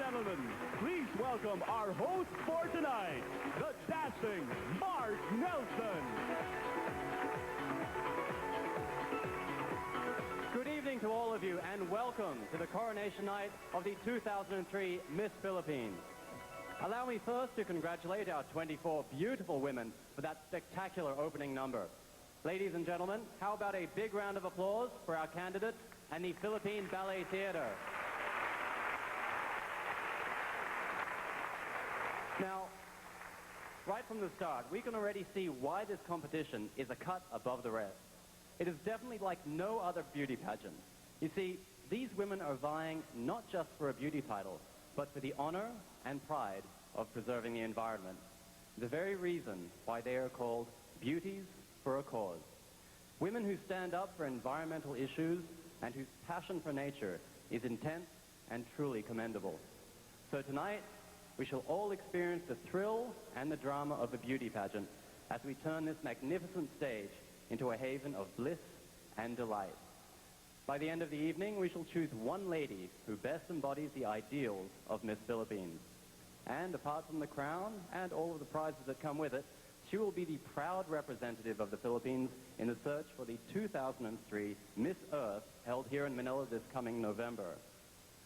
gentlemen, please welcome our host for tonight, the dashing Mark Nelson. Good evening to all of you and welcome to the coronation night of the 2003 Miss Philippines. Allow me first to congratulate our 24 beautiful women for that spectacular opening number. Ladies and gentlemen, how about a big round of applause for our candidates and the Philippine Ballet Theater. Now, right from the start, we can already see why this competition is a cut above the rest. It is definitely like no other beauty pageant. You see, these women are vying not just for a beauty title, but for the honor and pride of preserving the environment. The very reason why they are called beauties for a cause. Women who stand up for environmental issues and whose passion for nature is intense and truly commendable. So tonight, we shall all experience the thrill and the drama of the beauty pageant as we turn this magnificent stage into a haven of bliss and delight. By the end of the evening, we shall choose one lady who best embodies the ideals of Miss Philippines. And apart from the crown and all of the prizes that come with it, she will be the proud representative of the Philippines in the search for the 2003 Miss Earth held here in Manila this coming November.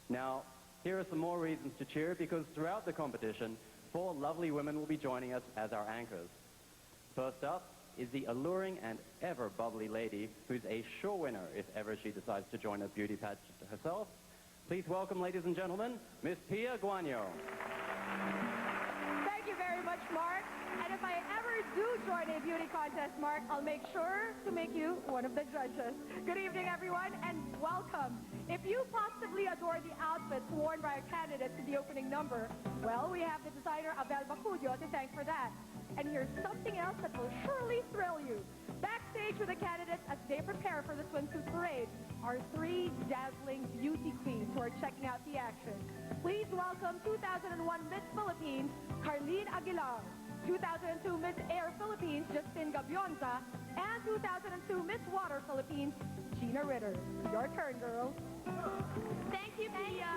Now, here are some more reasons to cheer because throughout the competition, 4 lovely women will be joining us as our anchors. First up is the alluring and ever bubbly lady who's a sure winner if ever she decides to join a beauty pageant herself. Please welcome, ladies and gentlemen, Miss Pia Guanyo. Thank you very much, Mark. And if I ever do join a beauty contest, Mark, I'll make sure to make you one of the judges. Good evening, everyone, and welcome. If you possibly adore the outfits worn by our candidates in the opening number, well, we have the designer Abel Bacudio to thank for that. And here's something else that will surely thrill you. Backstage with the candidates as they prepare for the swimsuit parade are 3 dazzling beauty queens who are checking out the action. Please welcome 2001 Miss Philippines, Carlene Aguilar, 2002 Miss Air Philippines, Justine Gabionza, and 2002 Miss Water Philippines, Gina Ritter. Your turn, girls. Thank you, Pia.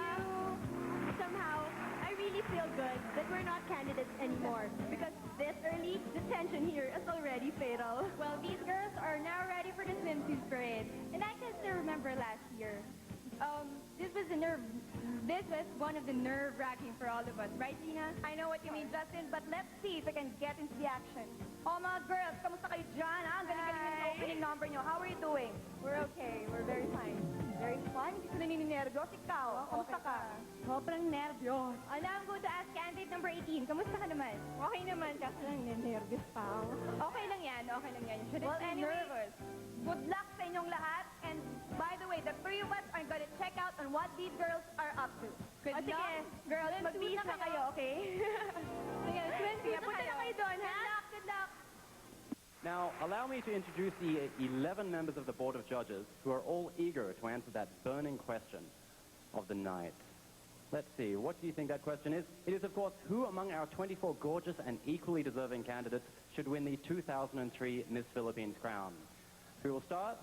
Somehow, I really feel good that we're not candidates anymore because this early, the tension here is already fatal. Well, these girls are now ready for the swimsuit parade, and I can still remember last year. This was one of the nerve-wracking for all of us, right, Gina? I know what you mean, Justin, but let's see if we can get into the action. Oh, mga girls, kamusta kayo dyan, ha? Ang galing-galing yung opening number nyo. How are you doing? We're okay. We're very fine. Very fine. Hindi ko nanininervyos. Ikaw, kamusta ka? Sobrang nervyos. Now I'm going to ask candidate number 18. Kamusta ka naman? Okay naman, kasi lang nervyos pa ako. Okay lang yan. Okay lang yan. You shouldn't Well, be anyway, nervous. good luck sa inyong lahat. And by the way, the 3 of us are going to check out on what these girls are up to. Good luck. Sige, girls, Magbihis na kayo, okay? Sige, swimsuit na Punta na kayo doon, ha? Good luck, good luck. Now, allow me to introduce the 11 members of the Board of Judges who are all eager to answer that burning question of the night. Let's see, what do you think that question is? It is, of course, who among our 24 gorgeous and equally deserving candidates should win the 2003 Miss Philippines crown? We will start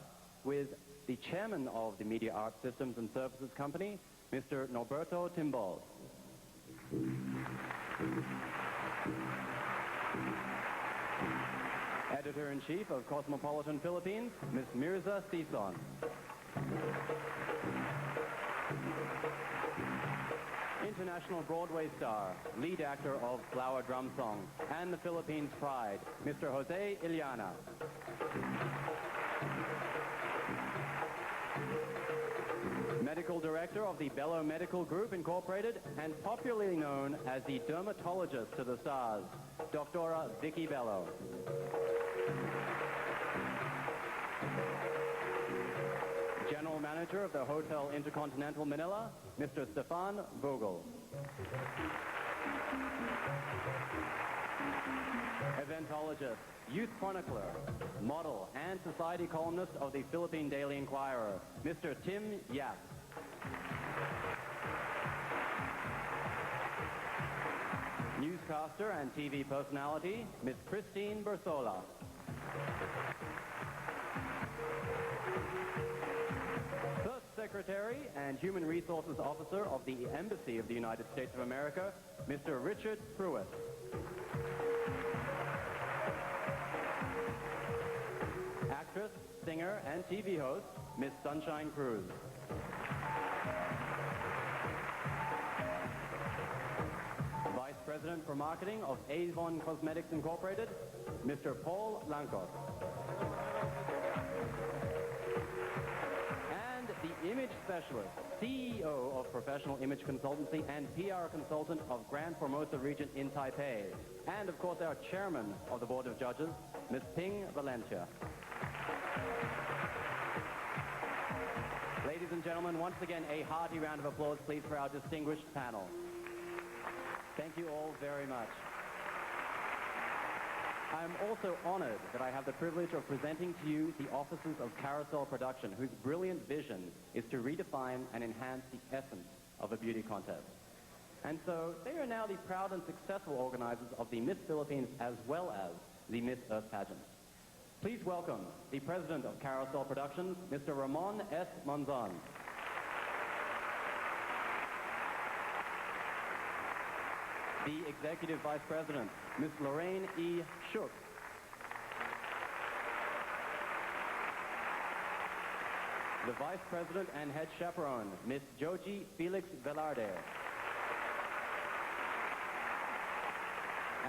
with the chairman of the Media Arts Systems and Services Company, Mr. Norberto Timbal. Editor-in-Chief of Cosmopolitan Philippines, Ms. Mirza Sison. International Broadway star, lead actor of Flower Drum Song and the Philippines Pride, Mr. Jose Iliana. Medical Director of the Bello Medical Group Incorporated and popularly known as the dermatologist to the stars, Dr. Vicky Bello. General Manager of the Hotel Intercontinental Manila, Mr. Stefan Vogel. Eventologist, youth chronicler, model, and society columnist of the Philippine Daily Inquirer, Mr. Tim Yap. Newscaster and TV personality, Ms. Christine Bersola. First Secretary and Human Resources Officer of the Embassy of the United States of America, Mr. Richard Pruitt. Actress, singer, and TV host, Miss Sunshine Cruz. Vice President for Marketing of Avon Cosmetics Incorporated, Mr. Paul Lancos. And the Image Specialist, CEO of Professional Image Consultancy and PR Consultant of Grand Formosa Region in Taipei. And, of course, our Chairman of the Board of Judges, Ms. Ping Valencia. Ladies and gentlemen, once again, a hearty round of applause, please, for our distinguished panel. Thank you all very much. I'm also honored that I have the privilege of presenting to you the officers of Carousel Production, whose brilliant vision is to redefine and enhance the essence of a beauty contest. And so they are now the proud and successful organizers of the Miss Philippines as well as the Miss Earth pageant. Please welcome the president of Carousel Productions, Mr. Ramon S. Monzon. The executive vice president, Ms. Lorraine E. Shook. The vice president and head chaperone, Ms. Joji Felix Velarde.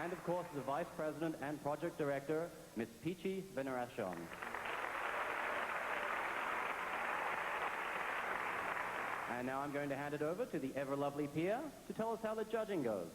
And of course, the vice president and project director, Ms. Peachy Veneracion. And now I'm going to hand it over to the ever-lovely Pia to tell us how the judging goes.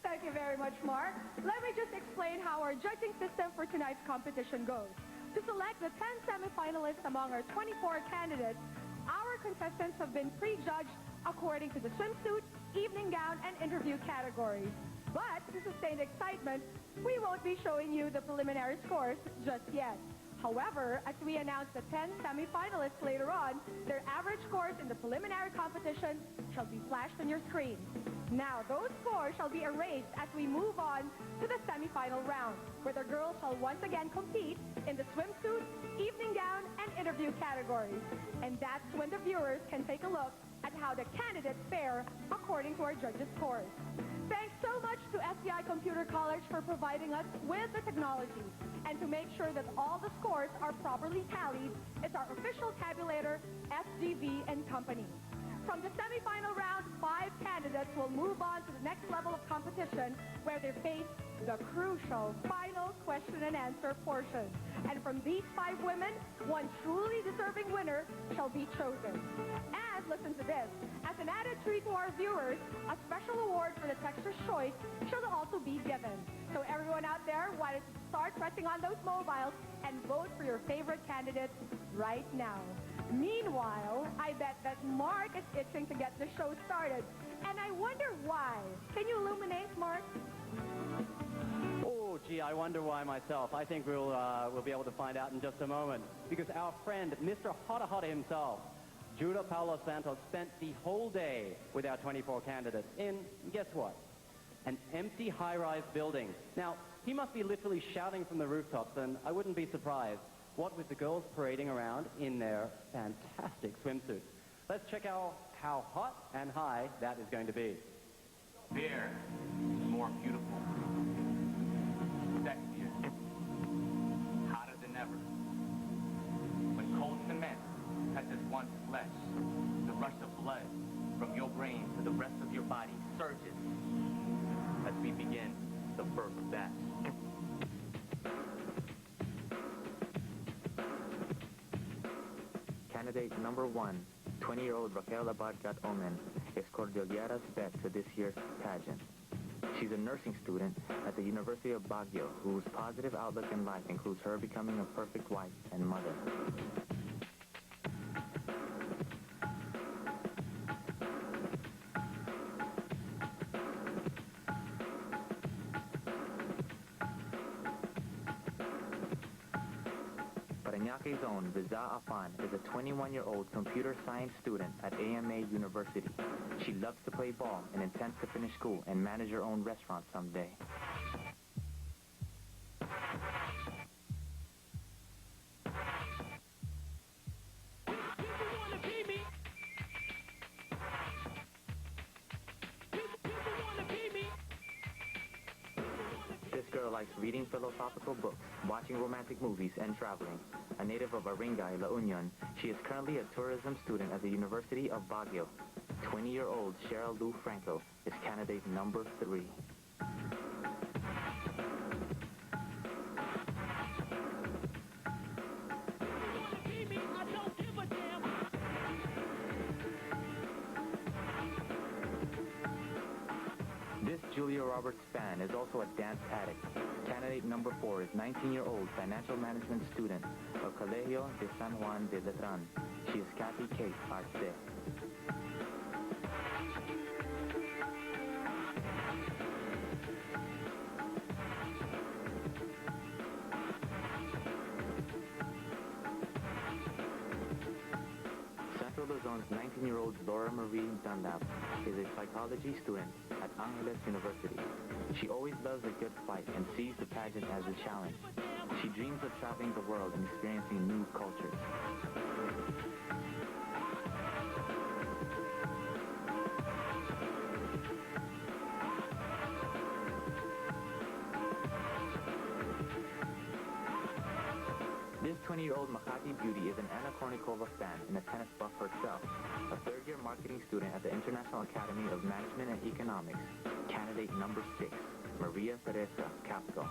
Thank you very much, Mark. Let me just explain how our judging system for tonight's competition goes. To select the 10 semifinalists among our 24 candidates, our contestants have been prejudged according to the swimsuit, evening gown, and interview categories. But to sustain excitement, we won't be showing you the preliminary scores just yet. However, as we announce the 10 semifinalists later on, their average scores in the preliminary competition shall be flashed on your screen. Now, those scores shall be erased as we move on to the semifinal round, where the girls shall once again compete in the swimsuit, evening gown, and interview categories. And that's when the viewers can take a look at how the candidates fare according to our judges' scores. Thanks so much to SCI Computer College for providing us with the technology. And to make sure that all the scores are properly tallied, it's our official tabulator, SGV and Company. From the semifinal round, 5 candidates will move on to the next level of competition, where they face the crucial final question and answer portion. And from these 5 women, one truly deserving winner shall be chosen. And listen to this, as an added treat to our viewers, a special award for the Texture's Choice shall also be given. So everyone out there, why don't you start pressing on those mobiles and vote for your favorite candidates right now. Meanwhile, I bet that Mark is itching to get the show started. And I wonder why. Can you illuminate, Mark? Oh, gee, I wonder why myself. I think we'll be able to find out in just a moment. Because our friend, Mr. Hotta Hotta himself, Judah Paulo Santos, spent the whole day with our 24 candidates in, guess what? An empty high-rise building. Now, he must be literally shouting from the rooftops, and I wouldn't be surprised. What with the girls parading around in their fantastic swimsuits. Let's check out how hot and high that is going to be. There is more beautiful, sexier, hotter than ever. When cold cement touches one's flesh, the rush of blood from your brain to the rest of your body surges as we begin the birth of that. Candidate number 1, 20-year-old Raquel Abarcat Omen, is Cordilleras vet to this year's pageant. She's a nursing student at the University of Baguio, whose positive outlook in life includes her becoming a perfect wife and mother. Parañaque's own Viza Afan is a 21-year-old computer science student at AMA University. She loves to play ball and intends to finish school and manage her own restaurant someday. likes reading philosophical books, watching romantic movies, and traveling. A native of Aringay, La Union, she is currently a tourism student at the University of Baguio. 20-year-old Cheryl Lou Franco is candidate number 3. This Julia Roberts fan is also a dance addict. Candidate number 4 is 19-year-old financial management student of Colegio de San Juan de Letran. She is Kathy Kate Arce. Central Luzon's 19-year-old Laura Marie Dunlap is a psychology student at Angeles University. She always loves a good fight and sees the pageant as a challenge. She dreams of traveling the world and experiencing new cultures. This 20-year-old Makati beauty is an Anna Kournikova fan and a tennis buff herself, a third-year marketing student at the International Academy of Management and Economics. Candidate number 6, Maria Teresa Capso.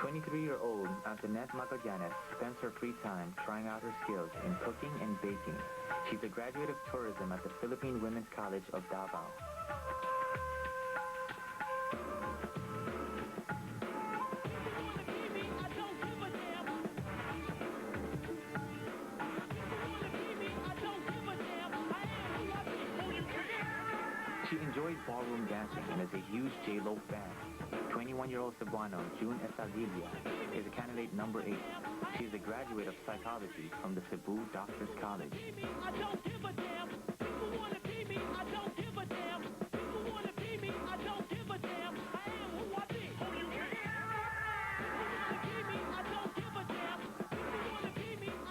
Twenty-three-year-old Antoinette Magallanes spends her free time trying out her skills in cooking and baking. She's a graduate of tourism at the Philippine Women's College of Davao. She enjoys ballroom dancing and is a huge J-Lo fan. 21-year-old Cebuano June Estavilia is a candidate number 8. She is a graduate of psychology from the Cebu Doctors College.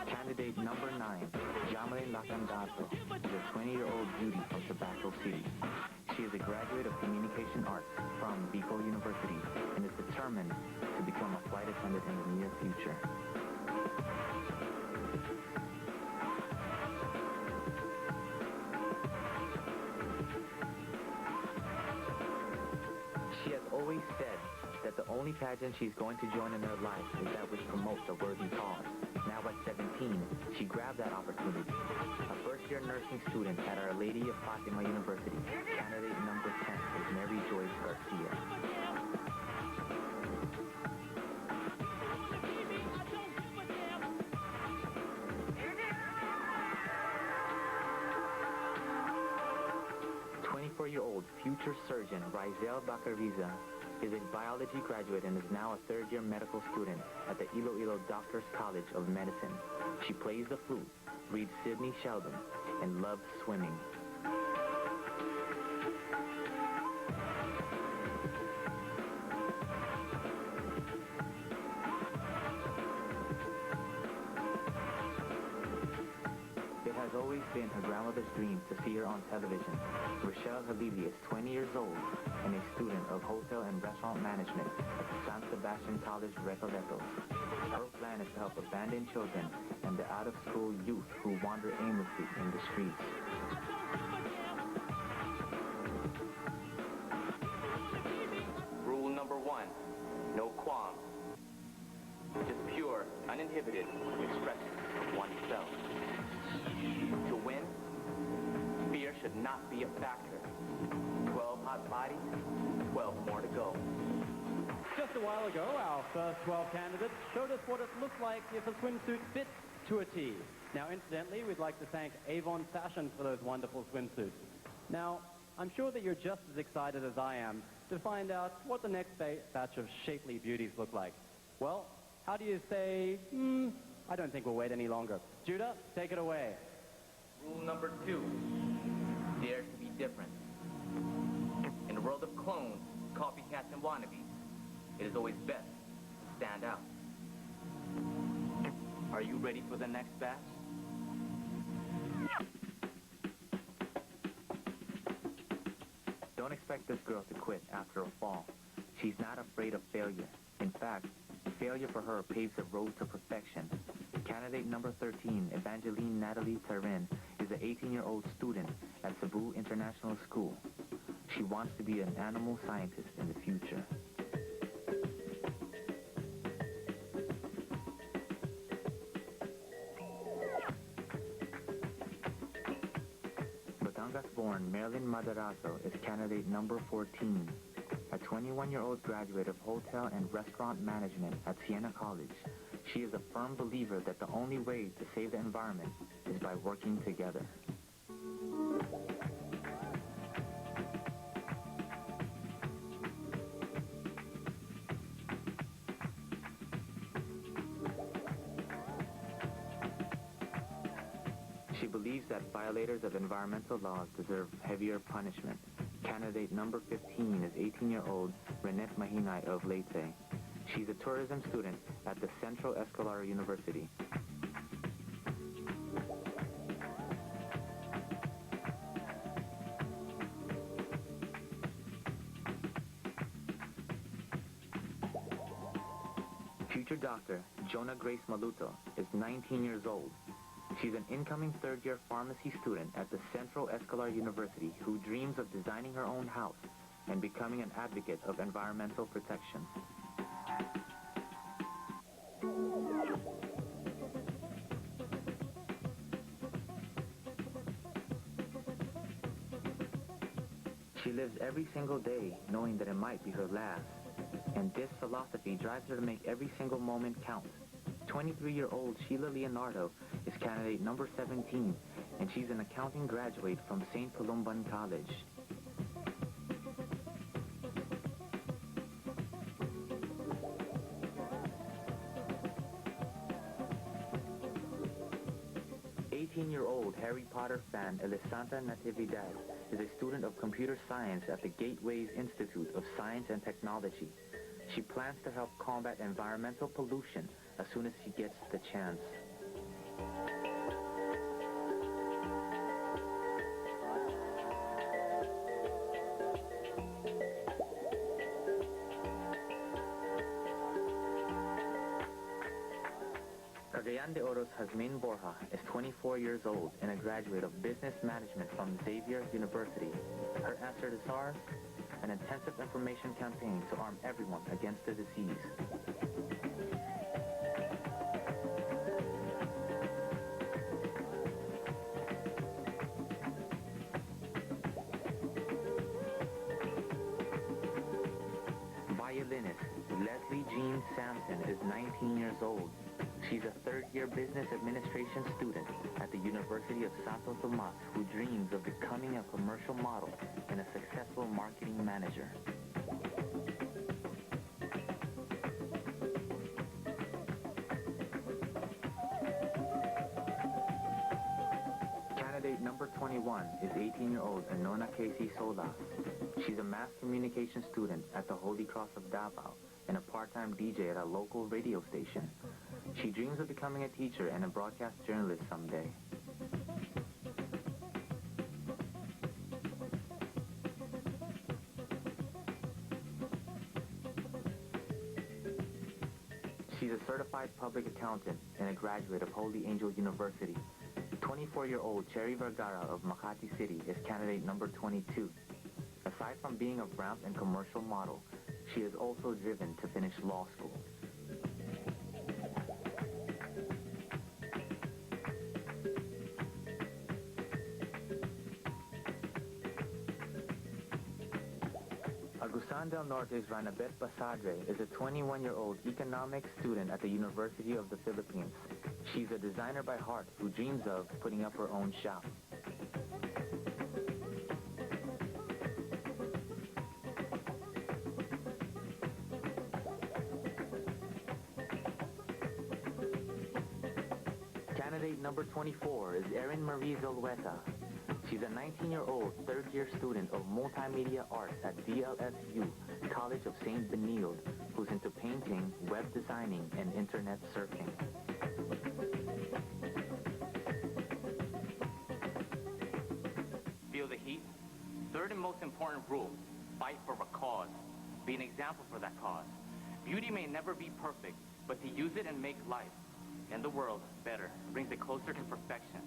Candidate number 9, Jamaline Lacandato, is a 20-year-old beauty from Tobacco City. She is a graduate of Communication Arts from Bicol University and is determined to become a flight attendant in the near future. She has always said that the only pageant she's going to join in her life is that which promotes a worthy cause. Now at 17, she grabbed that opportunity. A first-year nursing student at Our Lady of Fatima University, candidate number 10 is Mary Joyce Garcia. Year-old future surgeon Rizel Bacariza is a biology graduate and is now a third-year medical student at the Iloilo Doctors College of Medicine. She plays the flute, reads Sidney Sheldon, and loves swimming. It has always been her grandmother's dream to see her on television. Rochelle Habibi is 20 years old and a student of hotel and restaurant management at the San Sebastian College Recoletos. Her plan is to help abandoned children and the out-of-school youth who wander aimlessly in the streets. Rule number 1, no qualms. Just pure, uninhibited expression of oneself. To win, fear should not be a factor. 12 hot bodies, 12 more to go. Just a while ago, our first 12 candidates showed us what it looks like if a swimsuit fits to a T. Now, incidentally, we'd like to thank Avon Fashion for those wonderful swimsuits. Now, I'm sure that you're just as excited as I am to find out what the next batch of shapely beauties look like. Well, how do you say, I don't think we'll wait any longer. Judah, take it away. Rule number 2, dare to be different. In the world of clones, it is always best to stand out. Are you ready for the next batch? Don't expect this girl to quit after a fall. She's not afraid of failure. In fact, failure for her paves the road to perfection. Candidate number 13, Evangeline Natalie Tarin, is an 18-year-old student at Cebu International School. She wants to be an animal scientist in the future. Batangas-born Marilyn Madarazo is candidate number 14, a 21-year-old graduate of hotel and restaurant management at Siena College. She is a firm believer that the only way to save the environment is by working together. She believes that violators of environmental laws deserve heavier punishment. Candidate number 15 is 18-year-old Renette Mahinay of Leyte. She's a tourism student at the Central Escalada University. Future doctor Jonah Grace Maluto is 19 years old. She's an incoming third-year pharmacy student at the Central Escalada University who dreams of designing her own house and becoming an advocate of environmental protection. She lives every single day knowing that it might be her last. And this philosophy drives her to make every single moment count. 23-year-old Sheila Leonardo is candidate number 17, and she's an accounting graduate from St. Columban College. Year-old Harry Potter fan Elisanta Natividad is a student of computer science at the Gateways Institute of Science and Technology. She plans to help combat environmental pollution as soon as she gets the chance. Cagayan de Oro's Jasmine Borja is 24 years old and a graduate of business management from Xavier University. Her answer to SARS? An intensive information campaign to arm everyone against the disease. Violinist Leslie Jean Sampson is 19 years old. She's a third-year business administration student at the University of Santo Tomas who dreams of becoming a commercial model and a successful marketing manager. Candidate number 21 is 18-year-old Anona Casey Solas. She's a mass communication student at the Holy Cross of Davao and a part-time DJ at a local radio station. She dreams of becoming a teacher and a broadcast journalist someday. She's a certified public accountant and a graduate of Holy Angel University. 24-year-old Cherry Vergara of Makati City is candidate number 22. Aside from being a ramp and commercial model, she is also driven to finish law school. Agusan del Norte's Ranabet Basadre is a 21-year-old economics student at the University of the Philippines. She's a designer by heart who dreams of putting up her own shop. Candidate number 24 is Erin Marie Zolweta. She's a 19-year-old third-year student of multimedia arts at DLSU, College of St. Benilde, who's into painting, web designing, and internet surfing. Feel the heat? Third and most important rule, fight for a cause. Be an example for that cause. Beauty may never be perfect, but to use it and make life and the world better brings it closer to perfection.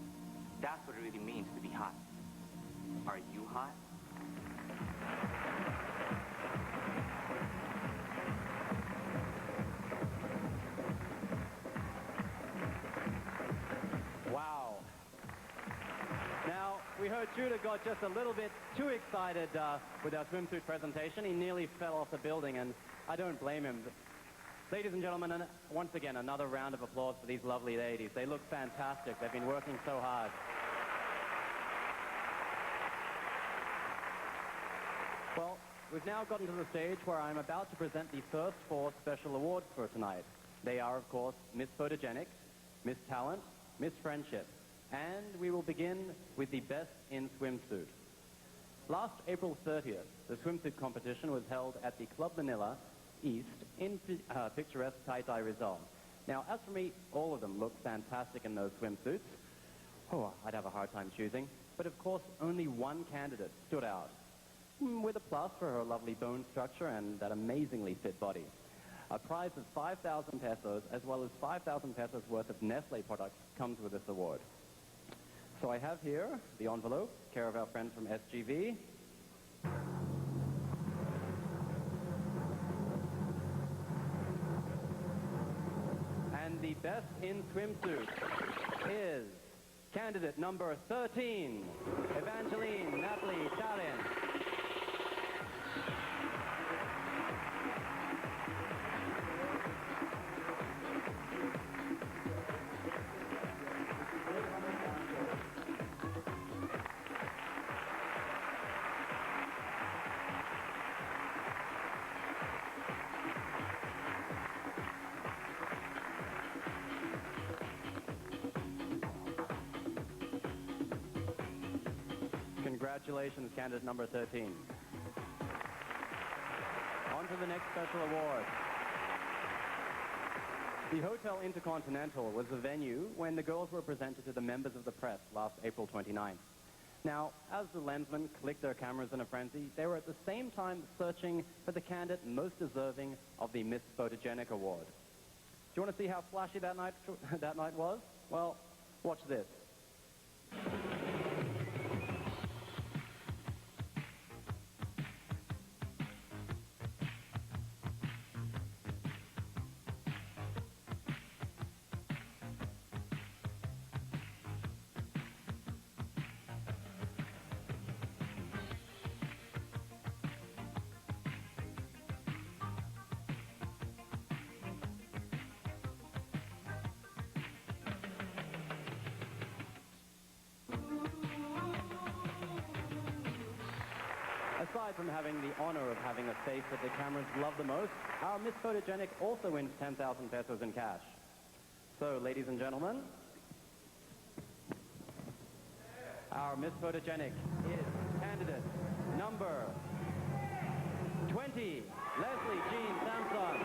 That's what it really means to be hot. Are you hot? Wow. Now, we heard Judah got just a little bit too excited with our swimsuit presentation. He nearly fell off the building, and I don't blame him. Ladies and gentlemen, once again, another round of applause for these lovely ladies. They look fantastic. They've been working so hard. Well, we've now gotten to the stage where I'm about to present the first four special awards for tonight. They are, of course, Miss Photogenic, Miss Talent, Miss Friendship, and we will begin with the Best in Swimsuit. Last April 30th, the swimsuit competition was held at the Club Manila East in picturesque Tai-Tai Rizal. Now, as for me, all of them look fantastic in those swimsuits. Oh, I'd have a hard time choosing. But of course, only one candidate stood out, with a plus for her lovely bone structure and that amazingly fit body. A prize of 5,000 pesos, as well as 5,000 pesos worth of Nestle products, comes with this award. So I have here the envelope, care of our friend from SGV. And the Best in Swimsuit is candidate number 13, Evangeline Napoli Talin. Congratulations, candidate number 13. On to the next special award. The Hotel Intercontinental was the venue when the girls were presented to the members of the press last April 29th. Now, as the lensmen clicked their cameras in a frenzy, they were at the same time searching for the candidate most deserving of the Miss Photogenic Award. Do you want to see how flashy that night was? Well, watch this. Aside from having the honor of having a face that the cameras love the most, our Miss Photogenic also wins 10,000 pesos in cash. So, ladies and gentlemen, our Miss Photogenic is candidate number 20, Leslie Jean Samson.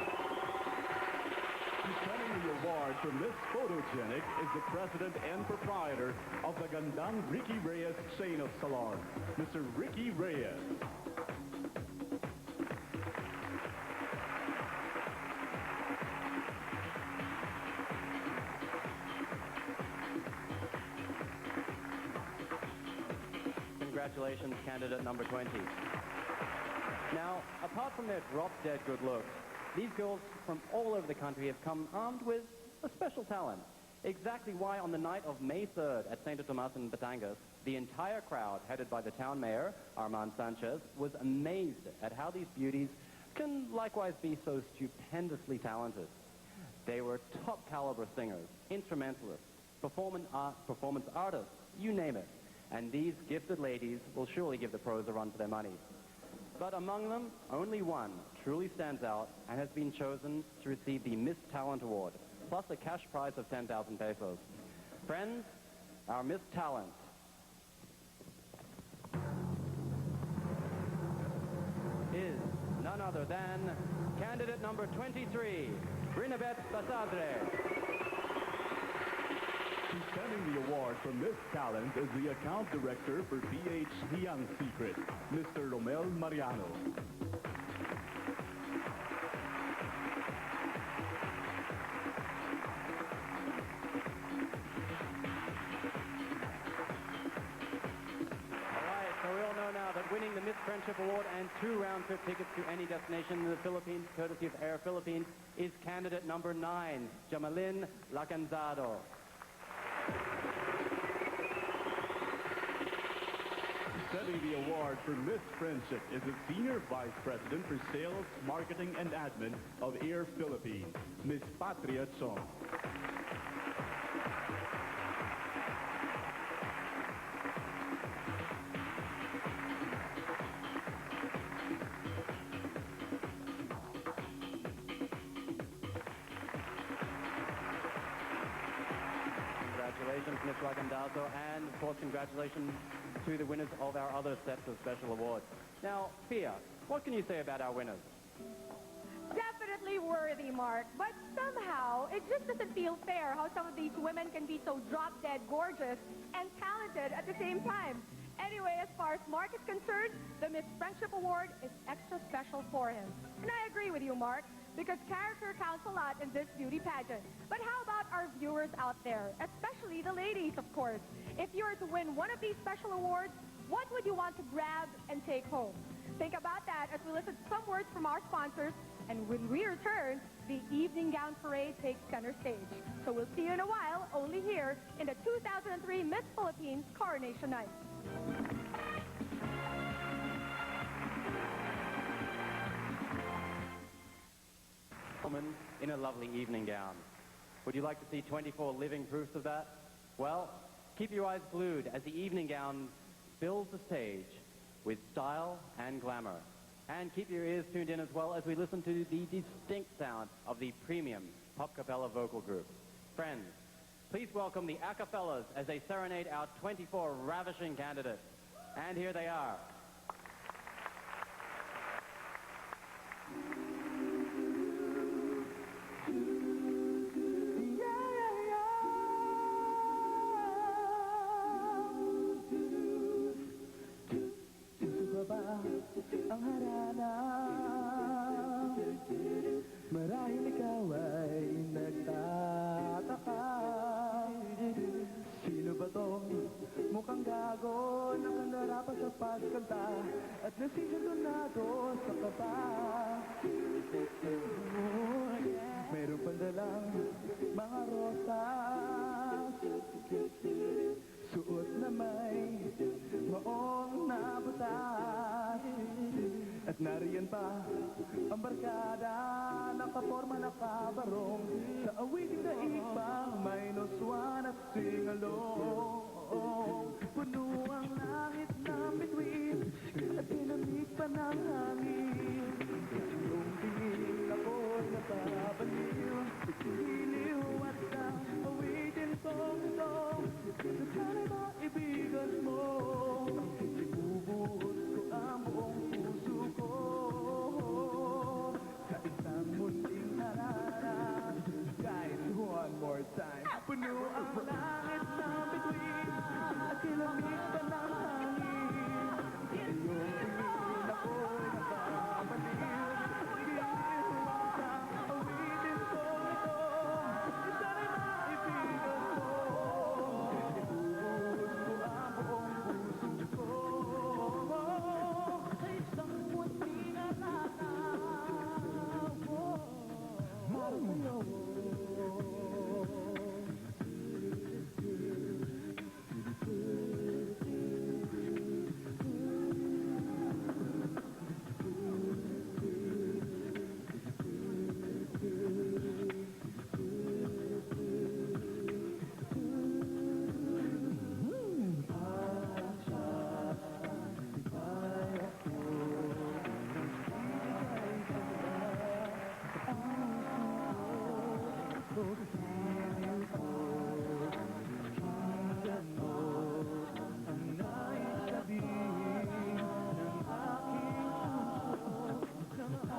Presenting the award for Miss Photogenic is the president and proprietor of the Gandang Ricky Reyes chain of salon, Mr. Ricky Reyes. Congratulations, candidate number 20. Now, apart from their drop-dead good looks, these girls from all over the country have come armed with a special talent. Exactly why on the night of May 3rd at St. Tomas in Batangas, the entire crowd, headed by the town mayor, Armand Sanchez, was amazed at how these beauties can likewise be so stupendously talented. They were top-caliber singers, instrumentalists, performance artists, you name it. And these gifted ladies will surely give the pros a run for their money. But among them, only one truly stands out and has been chosen to receive the Miss Talent Award, plus a cash prize of 10,000 pesos. Friends, our Miss Talent. none other than candidate number 23, Brinabeth Basadre. Presenting the award for Miss Talent is the account director for PH Young Secret, Mr. Romel Mariano. Winning the Miss Friendship Award and 2 round-trip tickets to any destination in the Philippines, courtesy of Air Philippines, is candidate number 9, Jamalyn Lacanzado. Presenting the award for Miss Friendship is the Senior Vice President for Sales, Marketing, and Admin of Air Philippines, Miss Patria Chong. Congratulations, Ms. Lacandazo, and of course, congratulations to the winners of our other sets of special awards. Now, Pia, what can you say about our winners? Definitely worthy, Mark, but somehow it just doesn't feel fair how some of these women can be so drop-dead gorgeous and talented at the same time. Anyway, as far as Mark is concerned, the Miss Friendship Award is extra special for him. And I agree with you, Mark, because character counts a lot in this beauty pageant. But how about our viewers out there, especially the ladies, of course? If you were to win one of these special awards, what would you want to grab and take home? Think about that as we listen to some words from our sponsors, and when we return, the evening gown parade takes center stage. So we'll see you in a while, only here in the 2003 Miss Philippines Coronation Night. Woman in a lovely evening gown. Would you like to see 24 living proofs of that? Well, keep your eyes glued as the evening gown fills the stage with style and glamour. And keep your ears tuned in as well as we listen to the distinct sound of the premium pop cappella vocal group. Friends, please welcome the acapellas as they serenade our 24 ravishing candidates. And here they are. Ang harana, marahil ikaw ay nagtataka. Sino ba to? Mukhang gago, nakanarapan sa pagkanta at nasisintunado sa kaba. Meron pandalang mga rosas, suot na may maong nabutas. At nariyan pa ang barkada, nakaporma nakabarong sa awiting daig pa, minus one at sing-along. Puno ang langit ng bituin at tinamig pa ng hangin. Yung tingin ako'y napapaliw, giliw at ang awitin kong ito, na sana'y maibigan mo. Ibubuhos ko ang buong puso ko sa isang munting harana. Guys, one more time. Puno ang langit ng bituin at kilamig pa ng hangin. Yung tingin ako'y nakabaliw, giliw at ang awitin ko ito, na sana'y maibigan mo. Ibubuhos ko ang buong puso ko sa isang munting harana. Para sa'yo. Ang nais sabihin ng aking puso,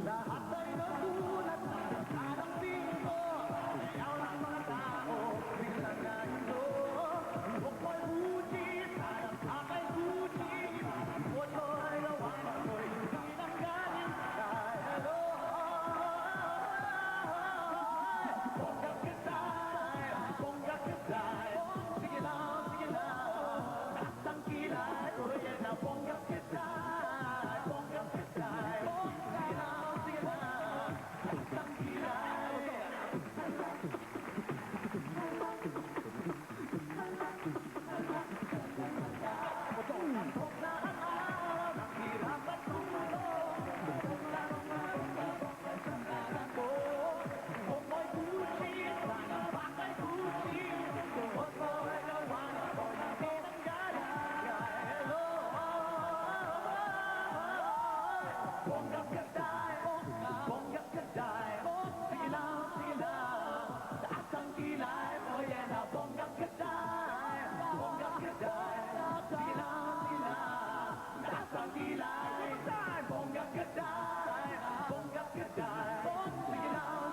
Lahat ay nagulat sa kanang pinto. Ayaw ng mga tao, biglang ganito. Huwag mo'y buti, sarap aka'y buti. Moto'y lawan, ako'y hindi nang galing. Dahil bongga kitay. Sige lang, taas ang kilay. O yan na bongga kitay. Bongga kitay. Sige lang, taas ang kilay. Putok na ang araw, naghirap at tumulong. Huwag mo'y buti, sana baka'y buti. Huwag mo'y lawan, ako'y hindi nang galing. Bongga kitay. Sige lang, taas ang kilay. O yan na bongga kitay. Sige lang, taas ang kilay. Bongga kitay. Sige lang,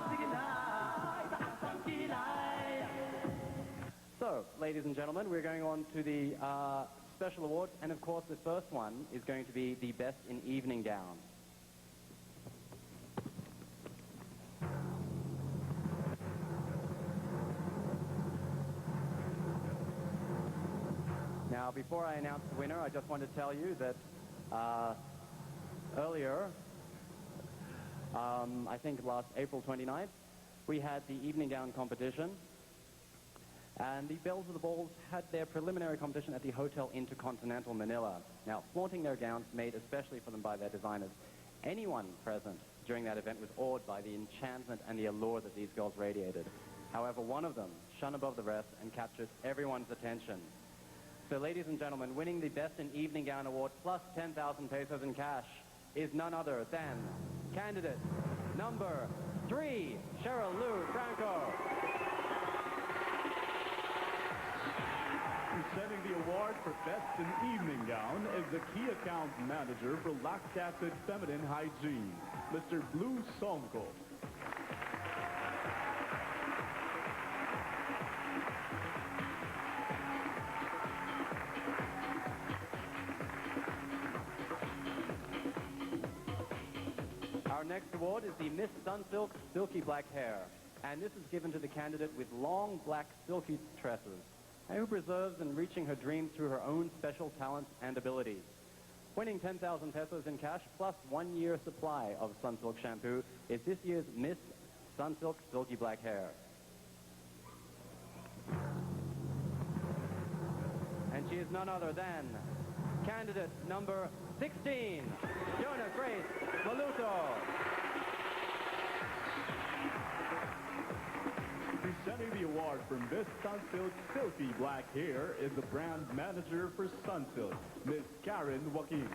taas ang kilay. So, ladies and gentlemen, we're going on to the special awards, and of course the first one is going to be the Best in Evening Gown. Now, before I announce the winner, I just want to tell you that earlier, I think last April 29th, we had the evening gown competition, and the Belles of the Balls had their preliminary competition at the Hotel Intercontinental Manila. Now, flaunting their gowns made especially for them by their designers. Anyone present during that event was awed by the enchantment and the allure that these girls radiated. However, one of them shone above the rest and captured everyone's attention. So, ladies and gentlemen, winning the Best in Evening Gown Award plus 10,000 pesos in cash is none other than candidate number 3, Cheryl Lou Franco. Presenting the award for Best in Evening Gown is the Key Account Manager for Lactic Acid Feminine Hygiene, Mr. Blue Sonko. Our next award is the Miss Sunsilk Silky Black Hair, and this is given to the candidate with long black silky tresses, and who preserves and reaching her dreams through her own special talents and abilities. Winning 10,000 pesos in cash plus 1 year supply of Sunsilk shampoo is this year's Miss Sunsilk Silky Black Hair. And she is none other than candidate number 16, Jonah Grace Maluto. Presenting the award for Miss Sunsilk Silky Black Hair is the brand manager for Sunsilk, Miss Karen Joaquin.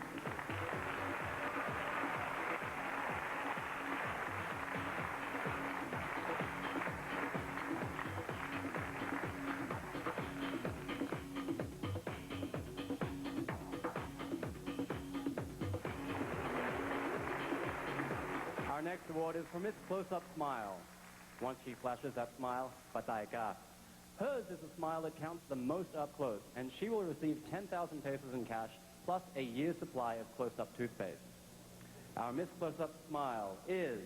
Our next award is for Miss Close-Up Smile. Once she flashes that smile, patay ka. Hers is a smile that counts the most up close, and she will receive 10,000 pesos in cash plus a year's supply of close-up toothpaste. Our Miss Close-Up Smile is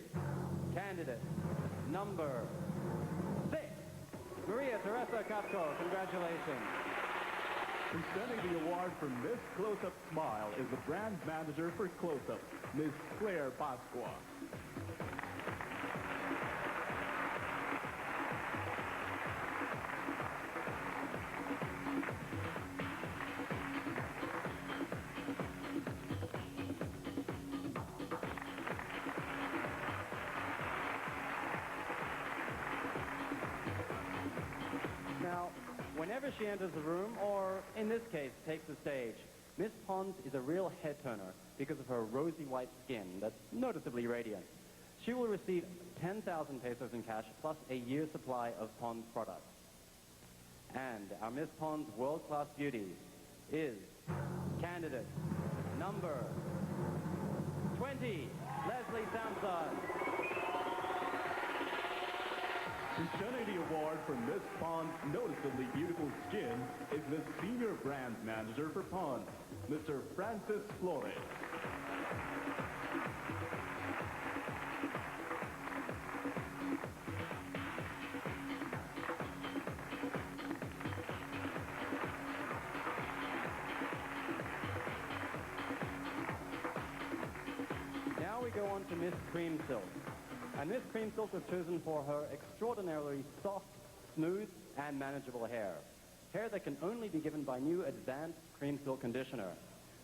candidate number 6, Maria Teresa Capco. Congratulations. Presenting the award for Miss Close-Up Smile is the brand manager for Close-Up, Miss Claire Pasqua. Now, whenever she enters the room, or in this case, takes the stage, Miss Pons is a real head-turner because of her rosy white skin that's noticeably radiant. She will receive 10,000 pesos in cash plus a year's supply of Pons products. And our Miss Pons world-class beauty is candidate number 20, Leslie Sampson. Presenting the award for Miss Pond's noticeably beautiful skin is the Senior Brand Manager for Pond, Mr. Francis Flores. Now we go on to Miss Cream Silk. And Miss Cream Silk was chosen for her extraordinarily soft, smooth, and manageable hair. Hair that can only be given by new advanced Cream Silk conditioner.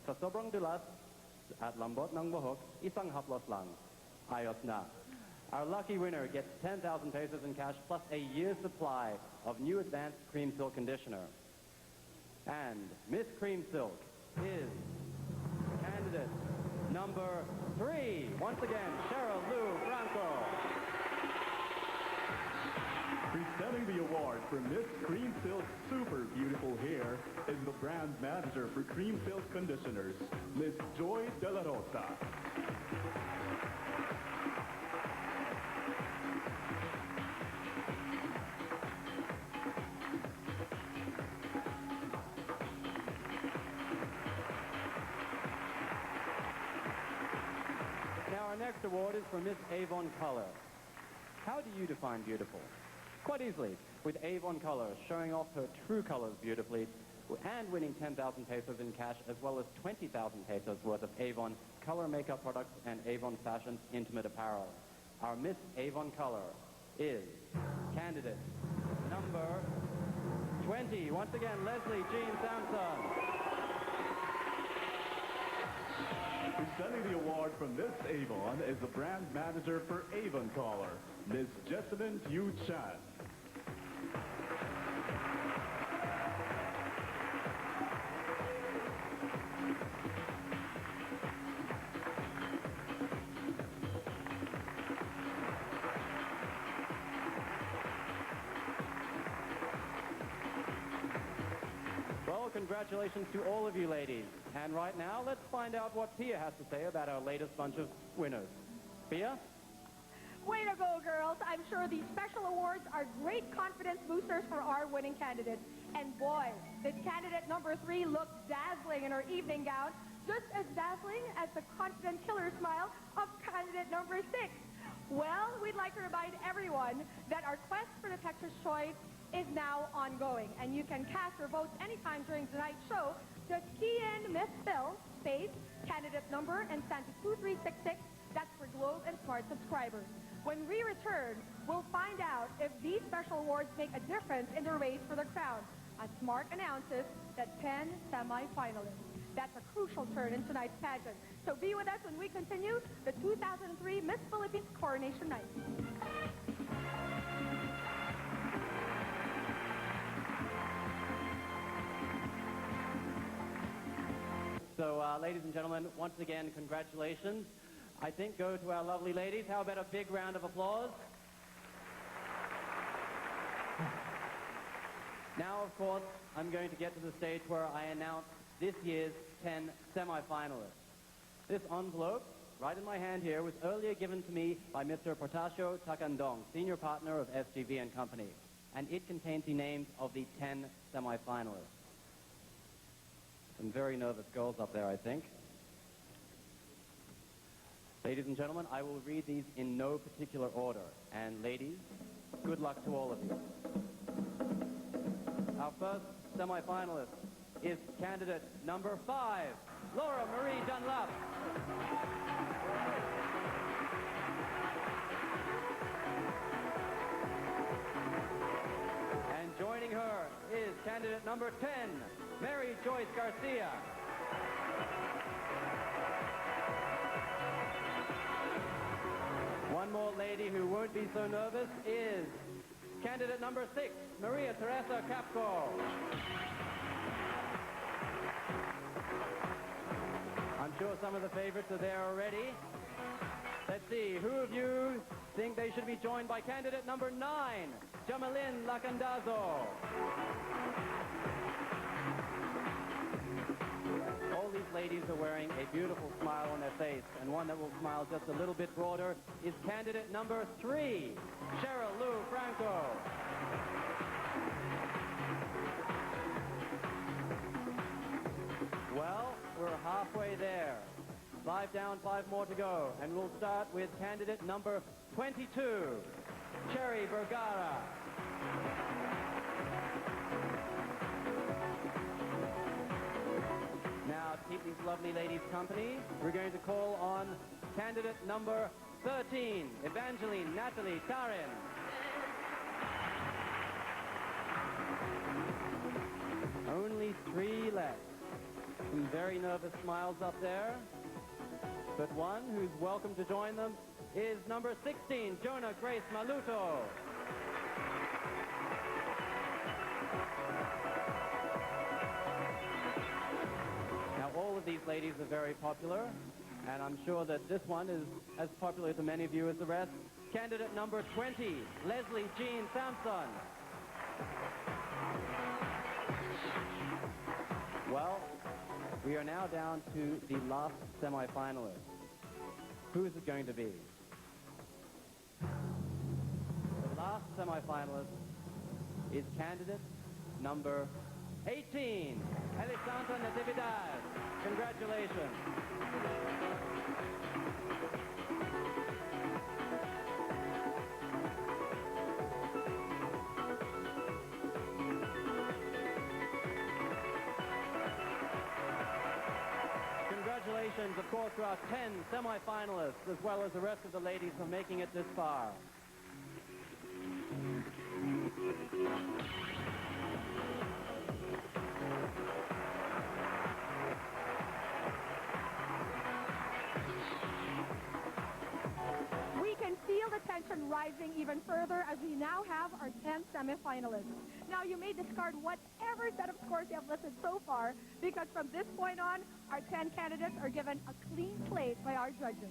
Sa sobrang dulas at lambot ng buhok, isang haplos lang. Ayos na. Our lucky winner gets 10,000 pesos in cash plus a year's supply of new advanced Cream Silk conditioner. And Miss Cream Silk is candidate number 3. Once again, Cheryl Lou Franco. Presenting the award for Miss Cream Silk Super Beautiful Hair is the brand manager for Cream Silk Conditioners, Miss Joy De La Rosa. Now our next award is for Miss Avon Color. How do you define beautiful? Quite easily, with Avon Color showing off her true colors beautifully and winning 10,000 pesos in cash as well as 20,000 pesos worth of Avon Color makeup products and Avon Fashion's intimate apparel. Our Miss Avon Color is candidate number 20. Once again, Leslie Jean Sampson. Presenting the award from Miss Avon is the brand manager for Avon Color, Miss Jessamine Yu Chan. Well, congratulations to all of you ladies. And right now, let's find out what Pia has to say about our latest bunch of winners. Pia? Way to go, girls. I'm sure these special awards are great confidence boosters for our winning candidates. And boy, did candidate number 3 look dazzling in her evening gown, just as dazzling as the confident killer smile of candidate number 6. Well, we'd like to remind everyone that our quest for the Texas Choice is now ongoing, and you can cast your votes anytime during tonight's show. Just key in Miss Phil, space, candidate number, and send to 2366. That's for Globe and Smart subscribers. When we return, we'll find out if these special awards make a difference in the race for the crown, as Smart announces the 10 semi-finalists. That's a crucial turn in tonight's pageant. So be with us when we continue the 2003 Miss Philippines Coronation Night. So, ladies and gentlemen, once again, congratulations. I think go to our lovely ladies. How about a big round of applause? Now, of course, I'm going to get to the stage where I announce this year's 10 semi-finalists. This envelope, right in my hand here, was earlier given to me by Mr. Portasio Takandong, senior partner of SGV and Company, and it contains the names of the 10 semi-finalists. Some very nervous girls up there, I think. Ladies and gentlemen, I will read these in no particular order. And ladies, good luck to all of you. Our first semi-finalist is candidate number 5, Laura Marie Dunlap. And joining her is candidate number 10, Mary Joyce Garcia. One more lady who won't be so nervous is candidate number 6, Maria Teresa Capco. I'm sure some of the favorites are there already. Let's see, who of you think they should be joined by candidate number 9, Jamalyn Lacandazo? a beautiful smile on their face, and one that will smile just a little bit broader is candidate number 3, Cheryl Lou Franco. Well, we're halfway there. 5 down, 5 more to go, and we'll start with candidate number 22, Cherry Vergara. Now, to keep these lovely ladies company, we're going to call on candidate number 13, Evangeline Natalie Tarin. Only 3 left. Some very nervous smiles up there. But one who's welcome to join them is number 16, Jonah Grace Maluto. Now, all of these ladies are very popular, and I'm sure that this one is as popular to many of you as the rest. Candidate number 20, Leslie Jean Sampson. Well, we are now down to the last semi-finalist. Who is it going to be? The last semi-finalist is candidate number 18, Elisanta Natividad. Congratulations. Congratulations, of course, to our 10 semi-finalists, as well as the rest of the ladies for making it this far. We can feel the tension rising even further as we now have our 10 semifinalists. Now, you may discard whatever set of scores you have listed so far, because from this point on, our 10 candidates are given a clean slate by our judges.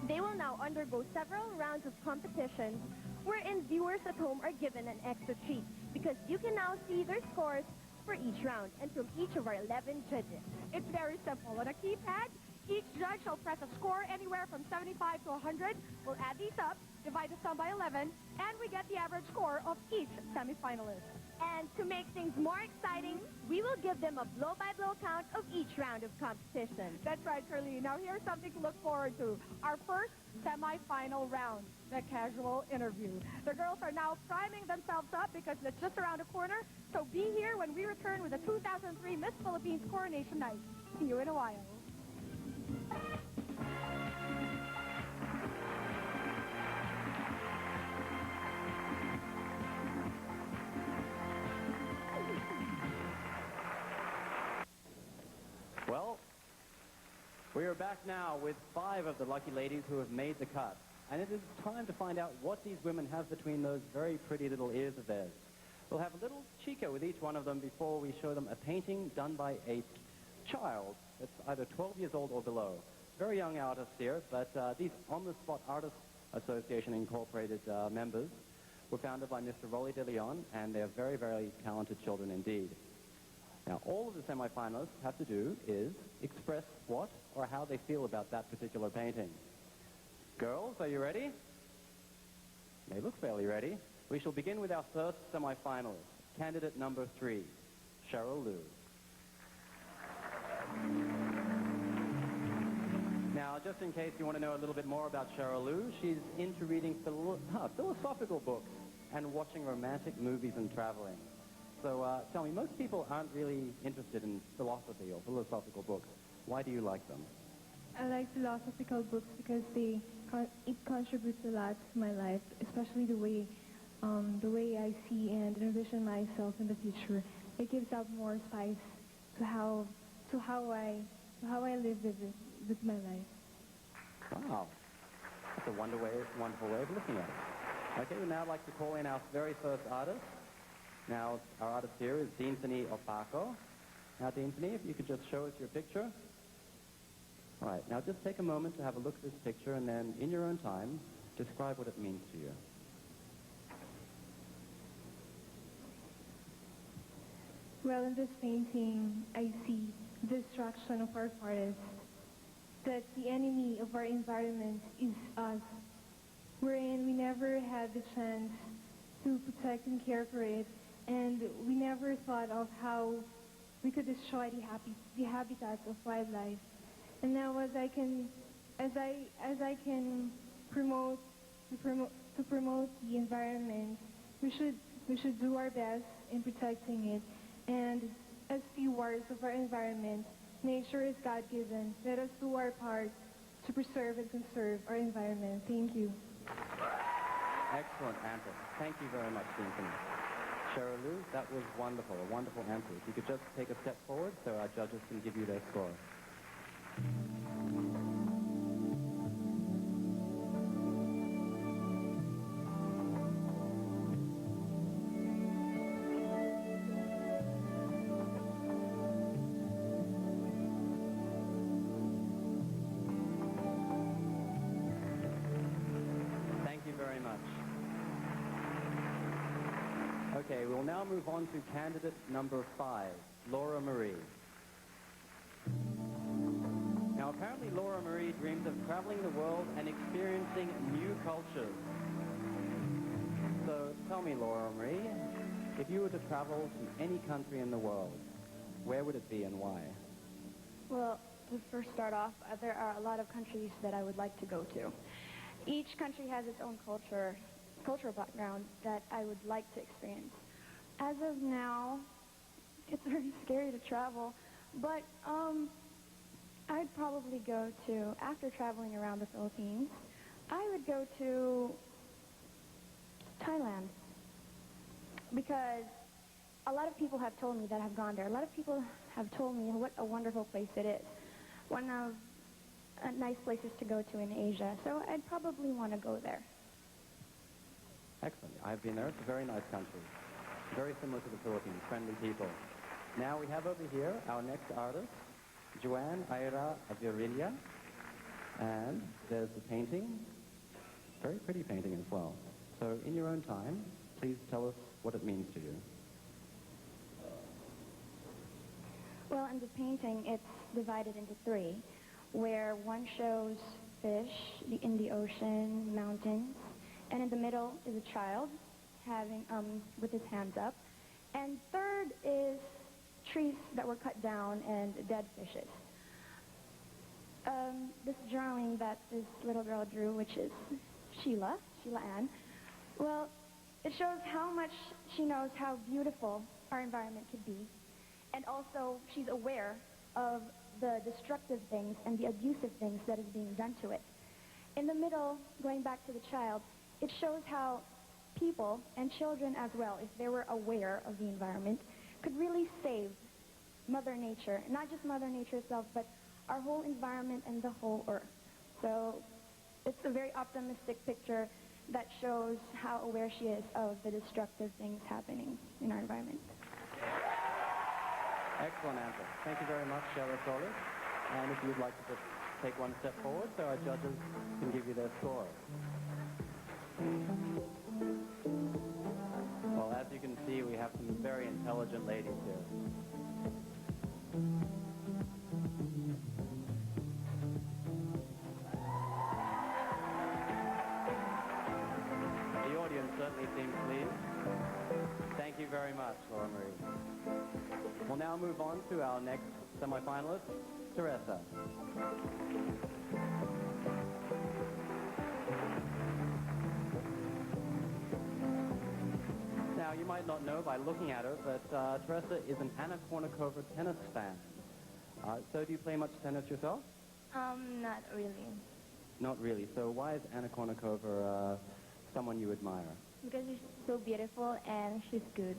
They will now undergo several rounds of competition wherein viewers at home are given an extra treat because you can now see their scores for each round and from each of our 11 judges. It's very simple. On a keypad, each judge shall press a score anywhere from 75 to 100. We'll add these up, divide the sum by 11, and we get the average score of each semifinalist. And to make things more exciting, we will give them a blow-by-blow count of each round of competition. That's right, Shirley. Now, here's something to look forward to. Our first semi-final round, the casual interview. The girls are now priming themselves up because it's just around the corner. So be here when we return with the 2003 Miss Philippines Coronation Night. See you in a while. Well, we are back now with 5 of the lucky ladies who have made the cut. And it is time to find out what these women have between those very pretty little ears of theirs. We'll have a little chica with each one of them before we show them a painting done by a child that's either 12 years old or below. Very young artists here, but these On-the-Spot Artists Association Incorporated members were founded by Mr. Rolly de Leon, and they're very, very talented children indeed. Now, all of the semifinalists have to do is express what or how they feel about that particular painting. Girls, are you ready? They look fairly ready. We shall begin with our first semifinalist, candidate number 3, Cheryl Lou. Now, just in case you want to know a little bit more about Cheryl Lou, she's into reading philosophical books and watching romantic movies and traveling. So tell me, most people aren't really interested in philosophy or philosophical books. Why do you like them? I like philosophical books because it contributes a lot to my life, especially the way I see and envision myself in the future. It gives out more spice to how I live with my life. Wow, that's a wonderful way of looking at it. Okay, we'd now like to call in our very first artist. Now, our artist here is Deansony Opaco. Now, Deansony, if you could just show us your picture. All right, now just take a moment to have a look at this picture, and then, in your own time, describe what it means to you. Well, in this painting, I see the destruction of our forests that the enemy of our environment is us, wherein we never had the chance to protect and care for it, and we never thought of how we could destroy the habitats of wildlife. And now, as I can promote the environment, we should do our best in protecting it. And as stewards of our environment, nature is God-given. Let us do our part to preserve and conserve our environment. Thank you. Excellent answer. Thank you very much, Symphony. Cheryl Lou, that was wonderful, a wonderful answer. If you could just take a step forward so our judges can give you their score. Thank you very much. Okay, we'll now move on to candidate number 5, Laura Marie. Now, apparently Laura Marie dreams of traveling the world and experiencing new cultures. So tell me, Laura Marie, if you were to travel to any country in the world, where would it be and why? Well, to first start off, there are a lot of countries that I would like to go to. Each country has its own cultural background that I would like to experience. As of now, it's very scary to travel, but I'd probably go to, after traveling around the Philippines, I would go to Thailand, because a lot of people have told me that have gone there. A lot of people have told me what a wonderful place it is. One of nice places to go to in Asia, so I'd probably want to go there. Excellent. I've been there. It's a very nice country. Very similar to the Philippines, friendly people. Now we have over here our next artist, Joanne Ira Averilia. And there's the painting. Very pretty painting as well. So in your own time, please tell us what it means to you. Well, in the painting, it's divided into 3, where one shows fish in the ocean, mountains, and in the middle is a child having with his hands up, and third is trees that were cut down and dead fishes. This drawing that this little girl drew, which is Sheila Ann, well, it shows how much she knows how beautiful our environment could be, and also she's aware of the destructive things and the abusive things that is being done to it. In the middle, going back to the child, it shows how people, and children as well, if they were aware of the environment, could really save Mother Nature. Not just Mother Nature itself, but our whole environment and the whole Earth. So it's a very optimistic picture that shows how aware she is of the destructive things happening in our environment. Excellent answer. Thank you very much, Cheryl Solis. And if you'd like to just take one step forward so our judges can give you their score. Well, as you can see, we have some very intelligent ladies here. The audience certainly seems pleased. Thank you very much, Laura Marie. We'll now move on to our next semifinalist, Teresa. Now, you might not know by looking at her, but Teresa is an Anna Kournikova tennis fan. So do you play much tennis yourself? Not really. Not really. So why is Anna Kournikova someone you admire? Because she's so beautiful and she's good.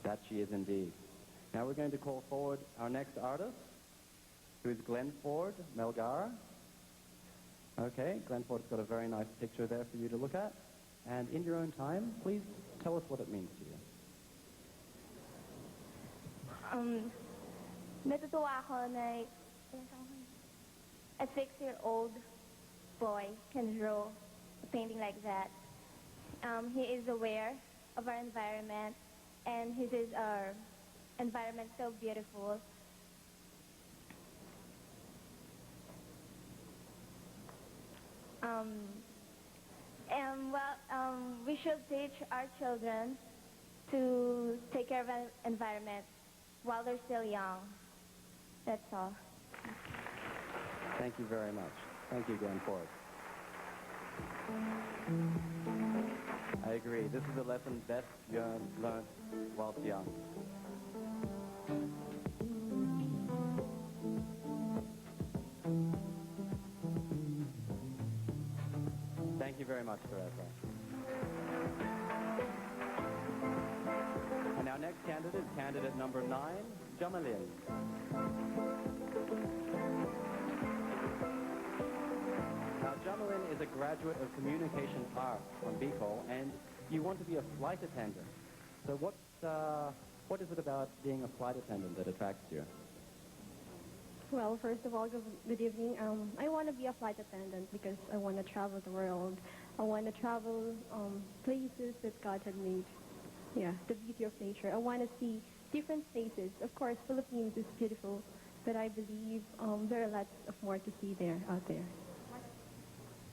That she is indeed. Now we're going to call forward our next artist, who is Glenn Ford Melgar. Okay, Glenn Ford's got a very nice picture there for you to look at. And in your own time, please tell us what it means to you. Natutuwa ako na a 6-year-old boy can draw a painting like that. He is aware of our environment, and he sees our environment so beautiful. We should teach our children to take care of the environment while they're still young. That's all. Thank you very much. Thank you again for it. I agree. This is a lesson best learned whilst young. Thank you very much, Teresa. And our next candidate, candidate number 9, Jamalin. Now, Jamalin is a graduate of communication arts from BICO, and you want to be a flight attendant. So what is it about being a flight attendant that attracts you? Well, first of all, good evening. I want to be a flight attendant because I want to travel the world. I want to travel places that God had made. Yeah, the beauty of nature. I want to see different places. Of course, Philippines is beautiful, but I believe there are lots of more to see out there.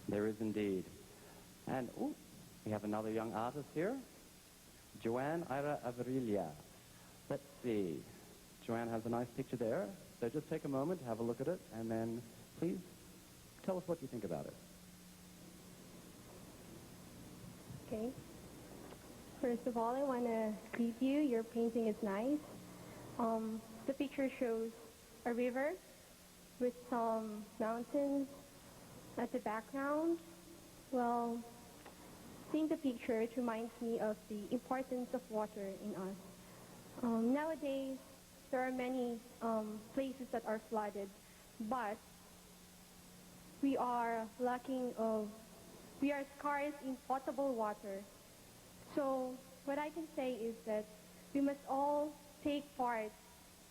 There is indeed. And, we have another young artist here, Joanne Ira Averilia. Let's see. Joanne has a nice picture there. So just take a moment to have a look at it, and then please tell us what you think about it. Okay. First of all, I want to greet you. Your painting is nice. The picture shows a river with some mountains at the background. Well, seeing the picture, it reminds me of the importance of water in us. Nowadays, there are many places that are flooded, but we are scarce in potable water. So what I can say is that we must all take part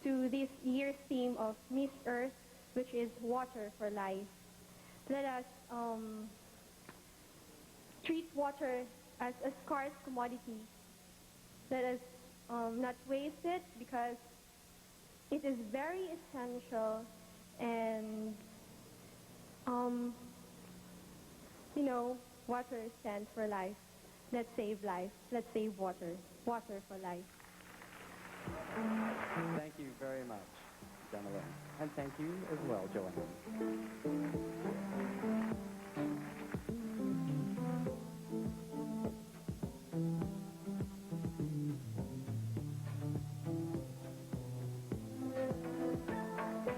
to this year's theme of Miss Earth, which is water for life. Let us treat water as a scarce commodity. Let us not waste it, because it is very essential, and water stands for life. Let's save life. Let's save water. Water for life. Thank you very much, Jamalin. And thank you as well, Joanne.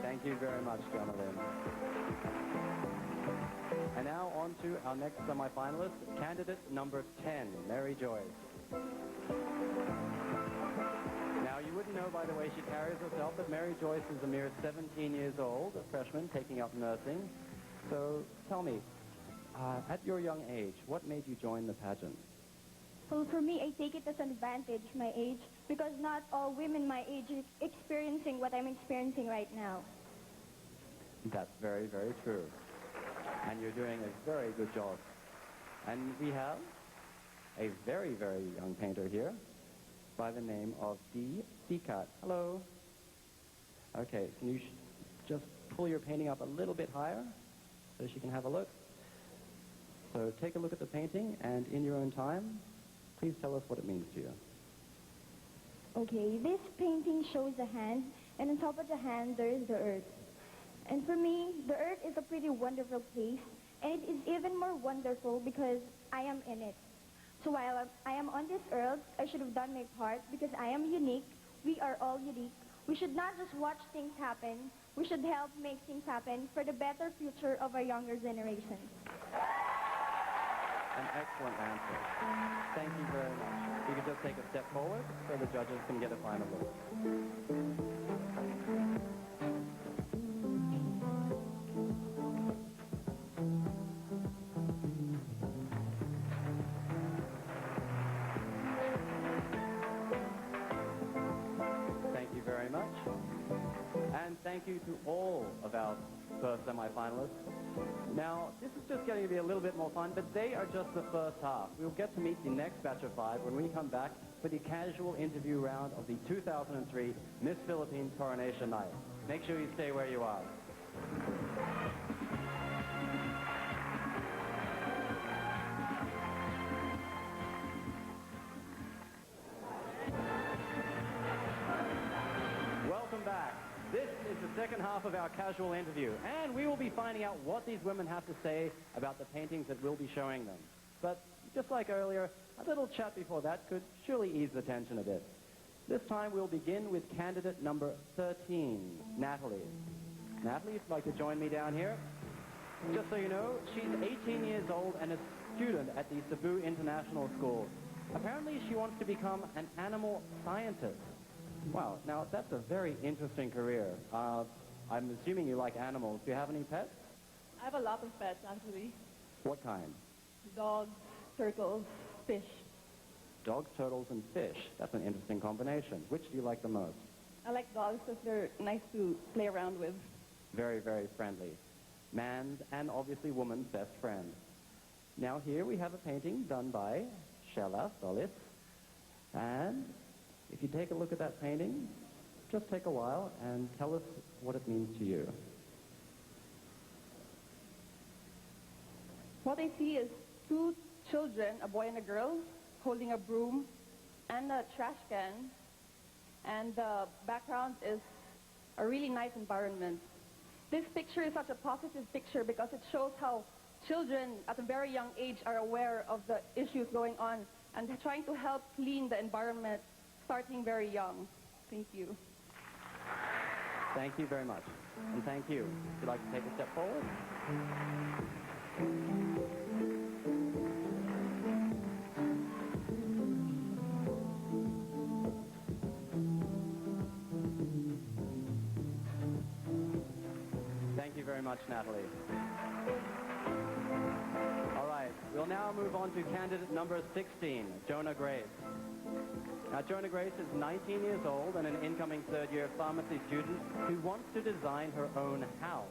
Thank you very much, Jamalin. And now on to our next semi-finalist, candidate number 10, Mary Joyce. Now, you wouldn't know by the way she carries herself, but Mary Joyce is a mere 17 years old, a freshman taking up nursing. So tell me, at your young age, what made you join the pageant? Well, for me, I take it as an advantage, my age, because not all women my age are experiencing what I'm experiencing right now. That's very, very true. And you're doing a very good job. And we have a very, very young painter here by the name of Dee Seacut. Hello. Okay, can you just pull your painting up a little bit higher so she can have a look? So take a look at the painting, and in your own time, please tell us what it means to you. Okay, this painting shows a hand, and on top of the hand, there is the earth. And for me, the earth is a pretty wonderful place, and it is even more wonderful because I am in it. So while I am on this earth, I should have done my part because I am unique. We are all unique. We should not just watch things happen. We should help make things happen for the better future of our younger generation. An excellent answer. Thank you very much. You can just take a step forward so the judges can get a final look. Thank you very much. And thank you to all of our first semi-finalists. Now, this is just going to be a little bit more fun, but they are just the first half. We'll get to meet the next batch of 5 when we come back for the casual interview round of the 2003 Miss Philippines Coronation Night. Make sure you stay where you are. is the second half of our casual interview, and we will be finding out what these women have to say about the paintings that we'll be showing them. But just like earlier, a little chat before that could surely ease the tension a bit. This time we'll begin with candidate number 13, Natalie. Natalie, if you'd like to join me down here. Just so you know, she's 18 years old and a student at the Cebu International School. Apparently she wants to become an animal scientist. Wow, now that's a very interesting career. I'm assuming you like animals. Do you have any pets? I have a lot of pets, actually. What kind? Dogs, turtles, fish. Dogs, turtles, and fish. That's an interesting combination. Which do you like the most? I like dogs because they're nice to play around with. Very, very friendly. Man's and obviously woman's best friend. Now here we have a painting done by Shella Solis. And if you take a look at that painting, just take a while and tell us what it means to you. What I see is two children, a boy and a girl, holding a broom and a trash can. And the background is a really nice environment. This picture is such a positive picture because it shows how children at a very young age are aware of the issues going on and they're trying to help clean the environment starting very young. Thank you. Thank you very much. And thank you. Would you like to take a step forward? Thank you very much, Natalie. All right, we'll now move on to candidate number 16, Jonah Grace. Now, Jonah Grace is 19 years old and an incoming third-year pharmacy student who wants to design her own house.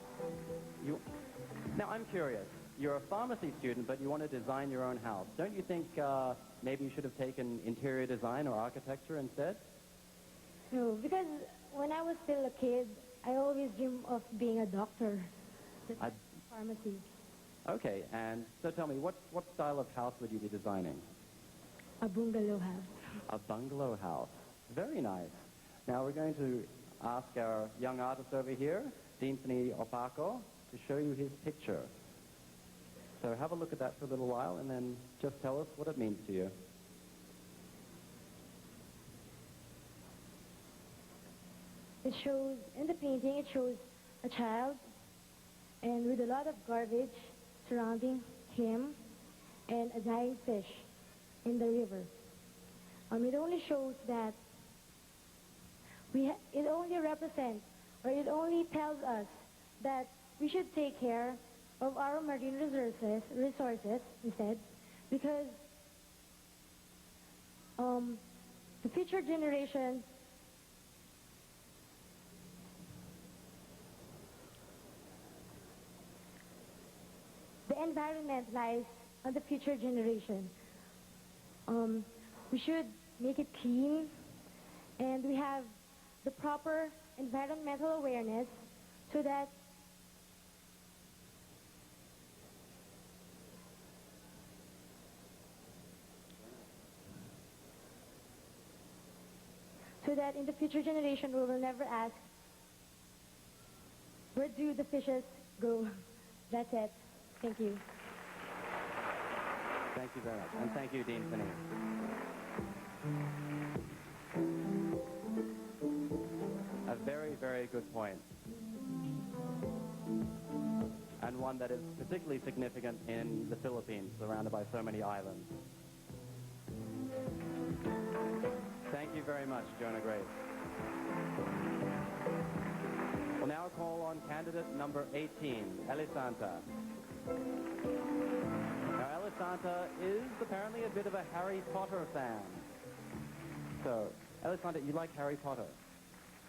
Now, I'm curious. You're a pharmacy student, but you want to design your own house. Don't you think maybe you should have taken interior design or architecture instead? No, because when I was still a kid, I always dreamed of being a doctor. Pharmacy. Okay, and so tell me, what style of house would you be designing? A bungalow house. A bungalow house. Very nice. Now we're going to ask our young artist over here, Deanthony Opaco, to show you his picture. So have a look at that for a little while and then just tell us what it means to you. It shows, in the painting, it shows a child and with a lot of garbage surrounding him and a dying fish in the river. It only shows that it only represents, or it only tells us that we should take care of our marine resources instead, because the future generations the environment lies on the future generation. We should make it clean, and we have the proper environmental awareness so that in the future generation we will never ask, where do the fishes go? That's it. Thank you. Thank you very much. And thank you, Dean Finney. A very, very good point. And one that is particularly significant in the Philippines, surrounded by so many islands. Thank you very much, Jonah Grace. We'll now call on candidate number 18, Elisanta. Now, Elisanta is apparently a bit of a Harry Potter fan. So, Elisanta, you like Harry Potter?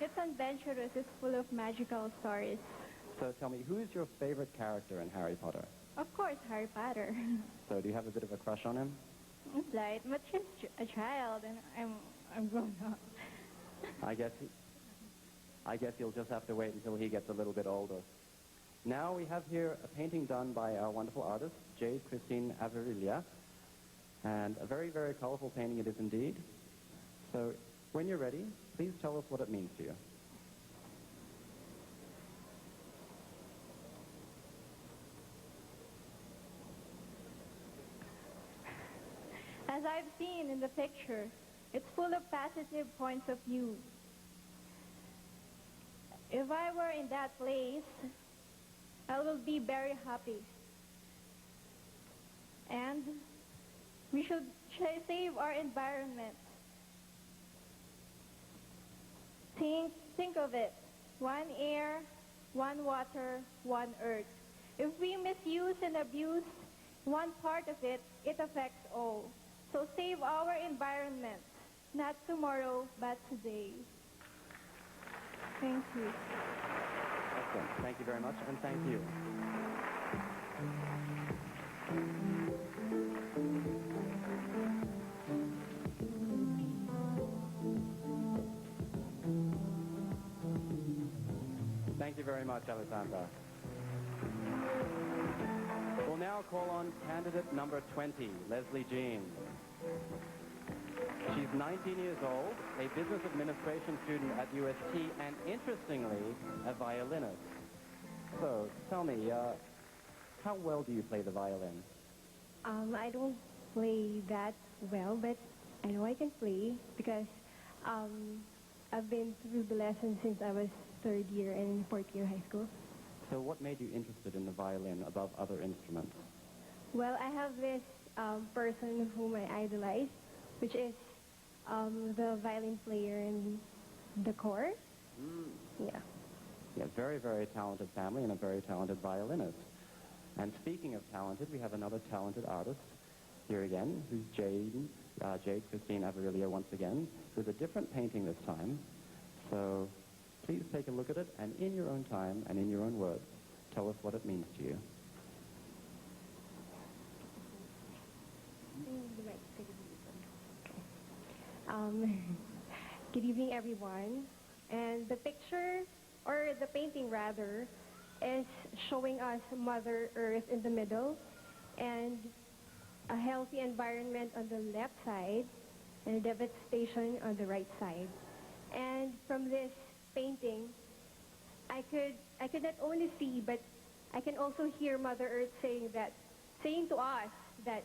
It's adventurous. It's full of magical stories. So tell me, who is your favorite character in Harry Potter? Of course, Harry Potter. So do you have a bit of a crush on him? Slight, but she's a child, and I'm grown up. I guess you'll just have to wait until he gets a little bit older. Now we have here a painting done by our wonderful artist, Jade Christine Averilla. And a very, very colorful painting it is indeed. So when you're ready, please tell us what it means to you. As I've seen in the picture, it's full of positive points of view. If I were in that place, I will be very happy. And we should save our environment. Think of it. One air, one water, one earth. If we misuse and abuse one part of it, it affects all. So save our environment, not tomorrow, but today. Thank you. Excellent. Thank you very much, and thank you. Thank you very much, Alessandra. We'll now call on candidate number 20, Leslie Jean. She's 19 years old, a business administration student at UST, and interestingly, a violinist. So, tell me, how well do you play the violin? I don't play that well, but I know I can play because I've been through the lessons since I was third year and fourth year high school. So what made you interested in the violin above other instruments? Well, I have this person whom I idolize, which is the violin player in the corps. Yeah. Yeah, very, very talented family and a very talented violinist. And speaking of talented, we have another talented artist here again, who's Jade Christine Averilia once again, with a different painting this time. So please take a look at it, and in your own time and in your own words, tell us what it means to you. Good evening, everyone. And the picture, or the painting rather, is showing us Mother Earth in the middle and a healthy environment on the left side and devastation on the right side. And from this painting, I could not only see, but I can also hear Mother Earth saying to us that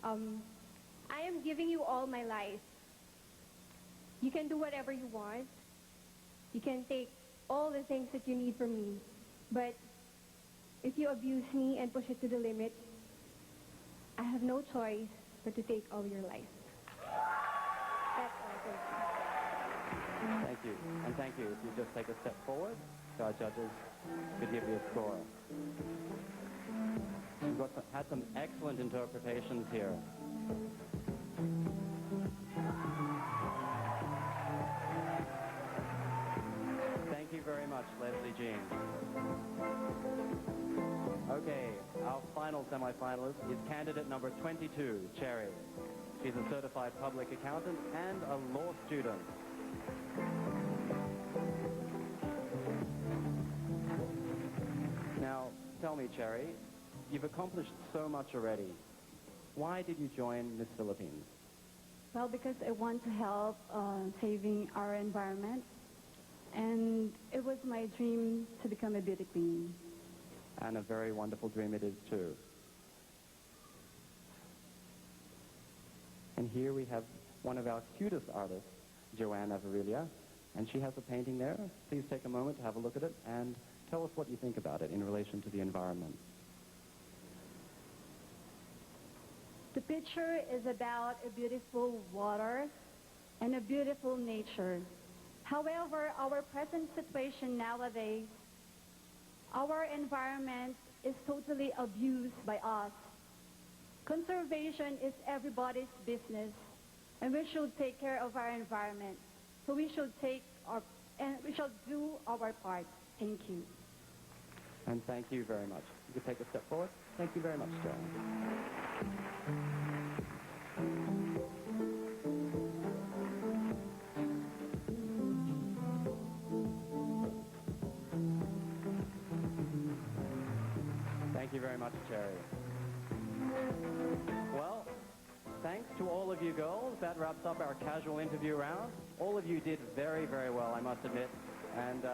I am giving you all my life. You can do whatever you want. You can take all the things that you need from me. But if you abuse me and push it to the limit, I have no choice but to take all your life. That's all. Thank you. And thank you. If you just take a step forward, so our judges could give you a score. We've had some excellent interpretations here. Thank you very much, Leslie Jean. Okay, our final semifinalist is candidate number 22, Cherry. She's a certified public accountant and a law student. Now, tell me, Cherry, you've accomplished so much already. Why did you join Miss Philippines? Well, because I want to help saving our environment. And it was my dream to become a beauty queen. And a very wonderful dream it is, too. And here we have one of our cutest artists, Joanne Averilia, and she has a painting there. Please take a moment to have a look at it and tell us what you think about it in relation to the environment. The picture is about a beautiful water and a beautiful nature. However, our present situation nowadays, our environment is totally abused by us. Conservation is everybody's business, and we should take care of our environment. So we should do our part. Thank you. And thank you very much. You can take a step forward. Thank you very much, Joanne. Thank you very much, Cherry. Well, thanks to all of you girls. That wraps up our casual interview round. All of you did very, very well, I must admit. And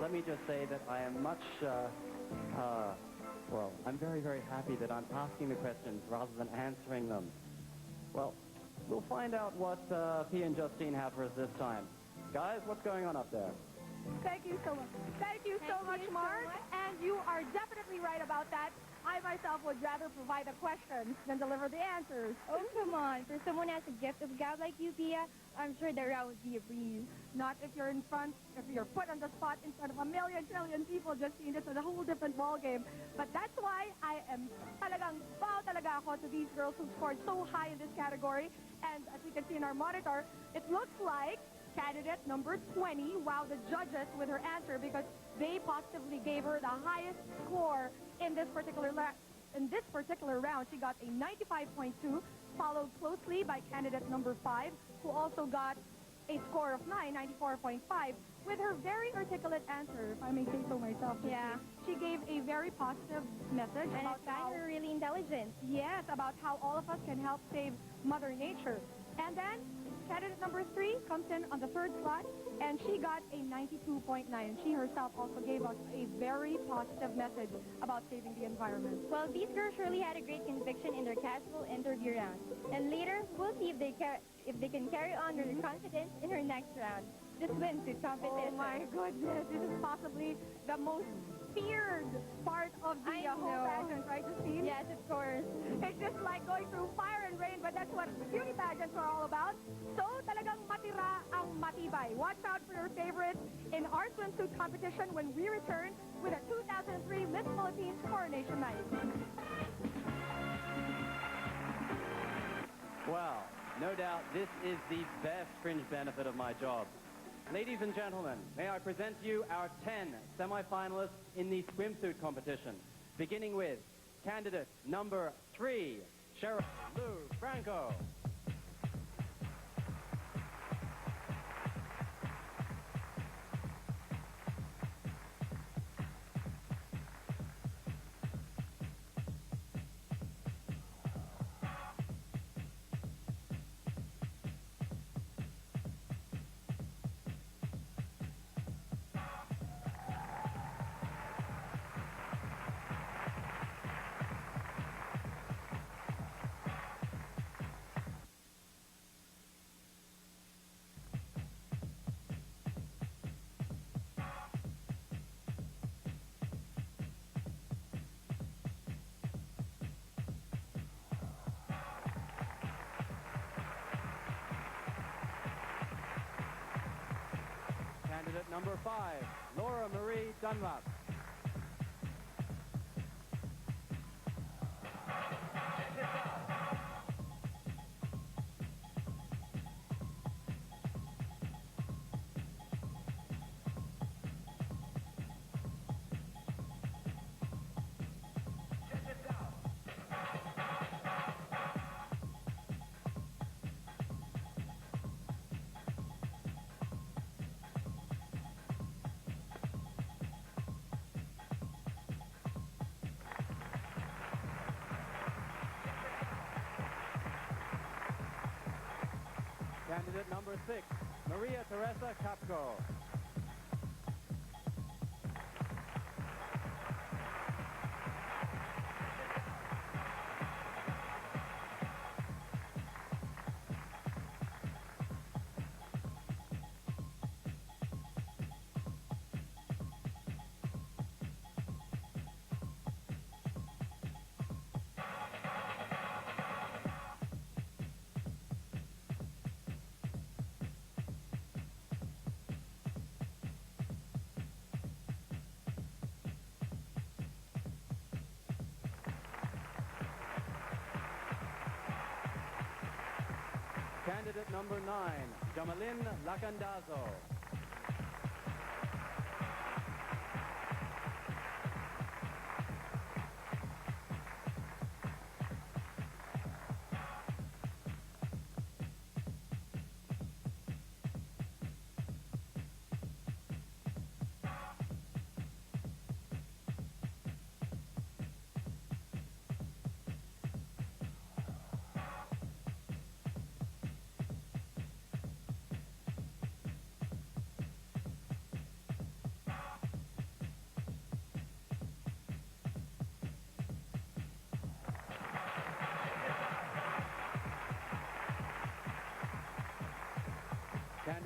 let me just say that I am much, well, I'm very, very happy that I'm asking the questions rather than answering them. Well, We'll find out what P and Justine have for us this time. Guys, what's going on up there? Thank you so much. Thank you so much, Mark. And you are definitely right about that. I myself would rather provide the questions than deliver the answers. Oh, come on. For someone who has a gift of gab like you, Pia, I'm sure the round would be a breeze. Not if you're in front, if you're put on the spot in front of a million, trillion people just seeing this is a whole different ball game. But that's why I am talagang wow talaga ako to these girls who scored so high in this category. And as we can see in our monitor, it looks like candidate number 20 wowed the judges with her answer because they positively gave her the highest score in this particular round. She got a 95.2, followed closely by candidate number 5, who also got a score of 94.5, with her very articulate answer, if I may say so myself. Yeah. She gave a very positive message And about I find her really intelligent. Yes, about how all of us can help save Mother Nature. And then candidate number 3 comes in on the third slot, and she got a 92.9. She herself also gave us a very positive message about saving the environment. Well, these girls surely had a great conviction in their casual interview round. And later, we'll see if they can carry on their confidence in her next round, the swimsuit competition. Oh my goodness, this is possibly the most feared part of the whole pageant, right, Justine? Yes, of course. It's just like going through fire and rain, but that's what beauty pageants are all about. So, talagang matira ang matibay. Watch out for your favorites in our swimsuit competition when we return with a 2003 Miss Philippines Coronation Night. Well, no doubt this is the best fringe benefit of my job. Ladies and gentlemen, may I present to you our 10 semifinalists in the swimsuit competition, beginning with candidate number 3, Cheryl Lou Franco. Candidate number 5, Laura Marie Dunlap. Candidate number 6, Maria Teresa Capco. Candidate number 9, Jamalyn Lacandazo.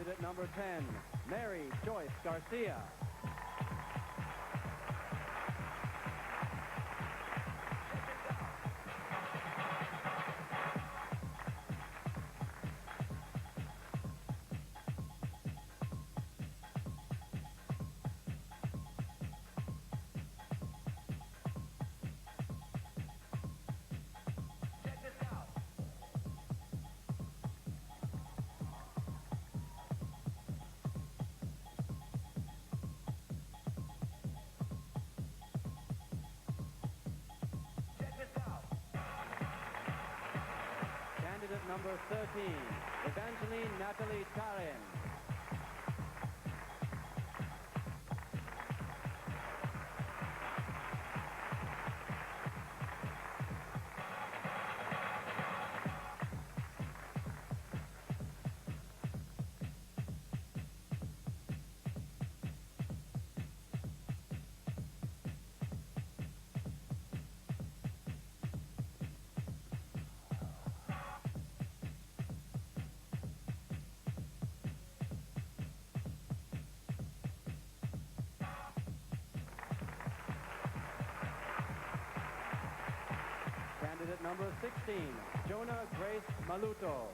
Candidate number 10, Mary Joyce Garcia. Candidate number 13, Evangeline Natalie Tarin. Candidate number 16, Jonah Grace Maluto.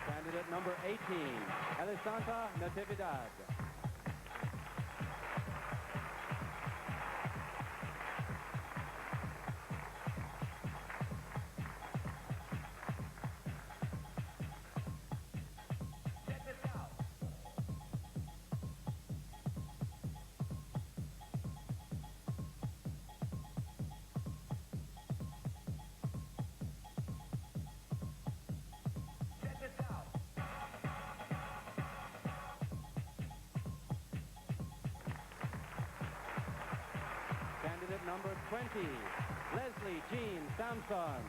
Candidate number 18, Elisanta Natividad. Candidate number 20, Leslie Jean Samson.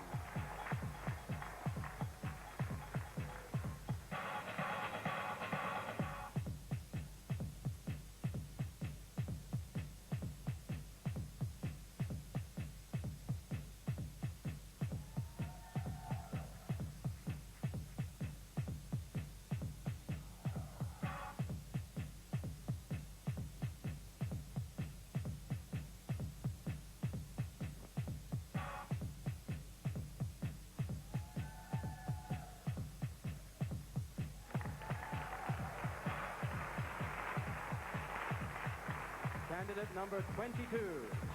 Candidate number 22,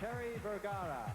Cherry Vergara.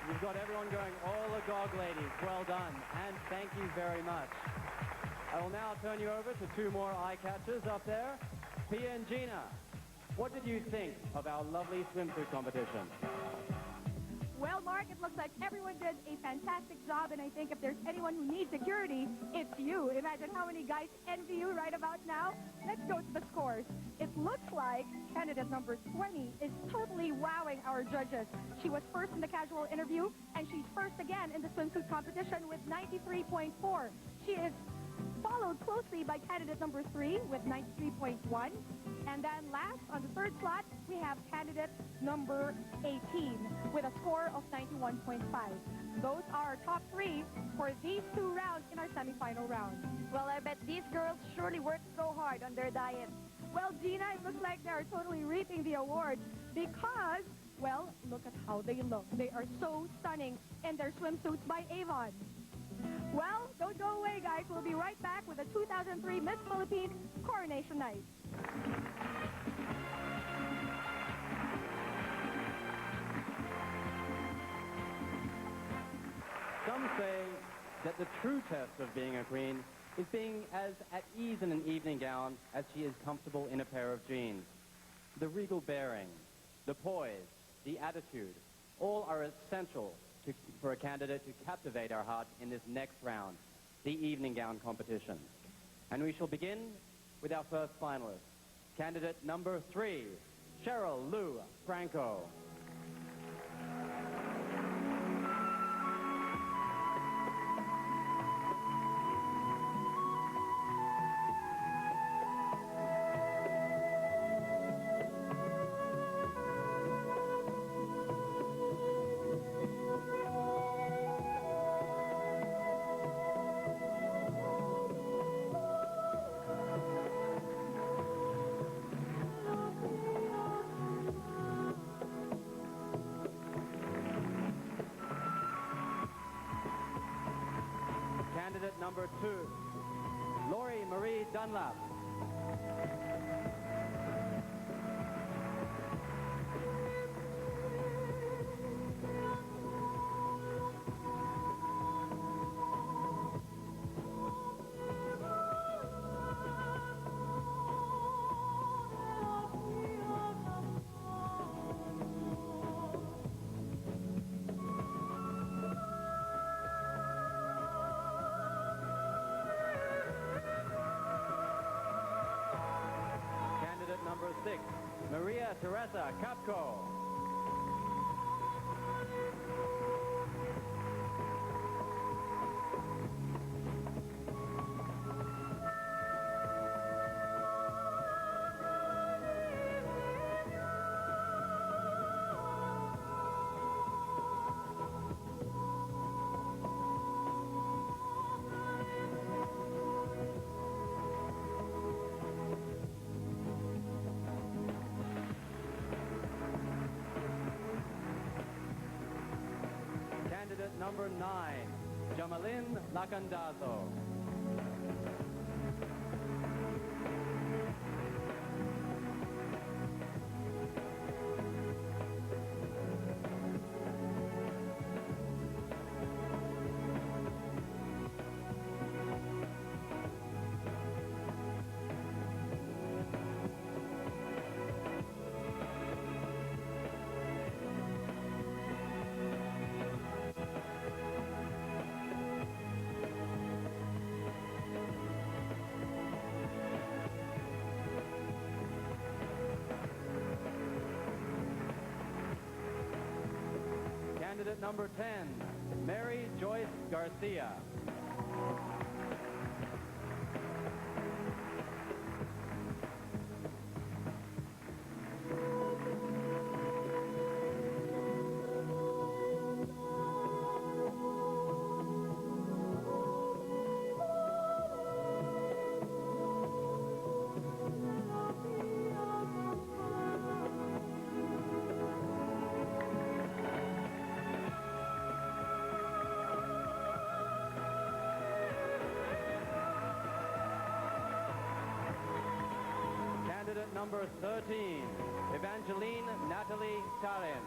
You've got everyone going, all agog, ladies. Well done, and thank you very much. I will now turn you over to two more eye catchers up there. Pia and Gina, what did you think of our lovely swimsuit competition? Well, Mark, it looks like everyone did a fantastic job, and I think if there's anyone who needs security, it's you. Imagine how many guys envy you right about now. Let's go to the scores. It looks like candidate number 20 is totally wowing our judges. She was first in the casual interview, and she's first again in the swimsuit competition with 93.4. She is followed closely by candidate number 3 with 93.1. And then last, on the third slot, we have candidate number 18 with a score of 91.5. Those are our top 3 for these 2 rounds in our semifinal round. Well, I bet these girls surely worked so hard on their diet. Well, Gina, it looks like they're totally reaping the award because, well, look at how they look. They are so stunning in their swimsuits by Avon. Well, don't go away, guys. We'll be right back with the 2003 Miss Philippines Coronation Night. Some say that the true test of being a queen is being as at ease in an evening gown as she is comfortable in a pair of jeans. The regal bearing, the poise, the attitude, all are essential for a candidate to captivate our hearts in this next round, the evening gown competition. And we shall begin with our first finalist, candidate number 3, Cheryl Lou Franco. Candidate number 2, Lori Marie Dunlap. Number 6, Maria Teresa Capco. Candidate number 9, Jamalyn Lacandazo. Candidate number 10, Mary Joyce Garcia. Candidate number 13, Evangeline Natalie Tarin.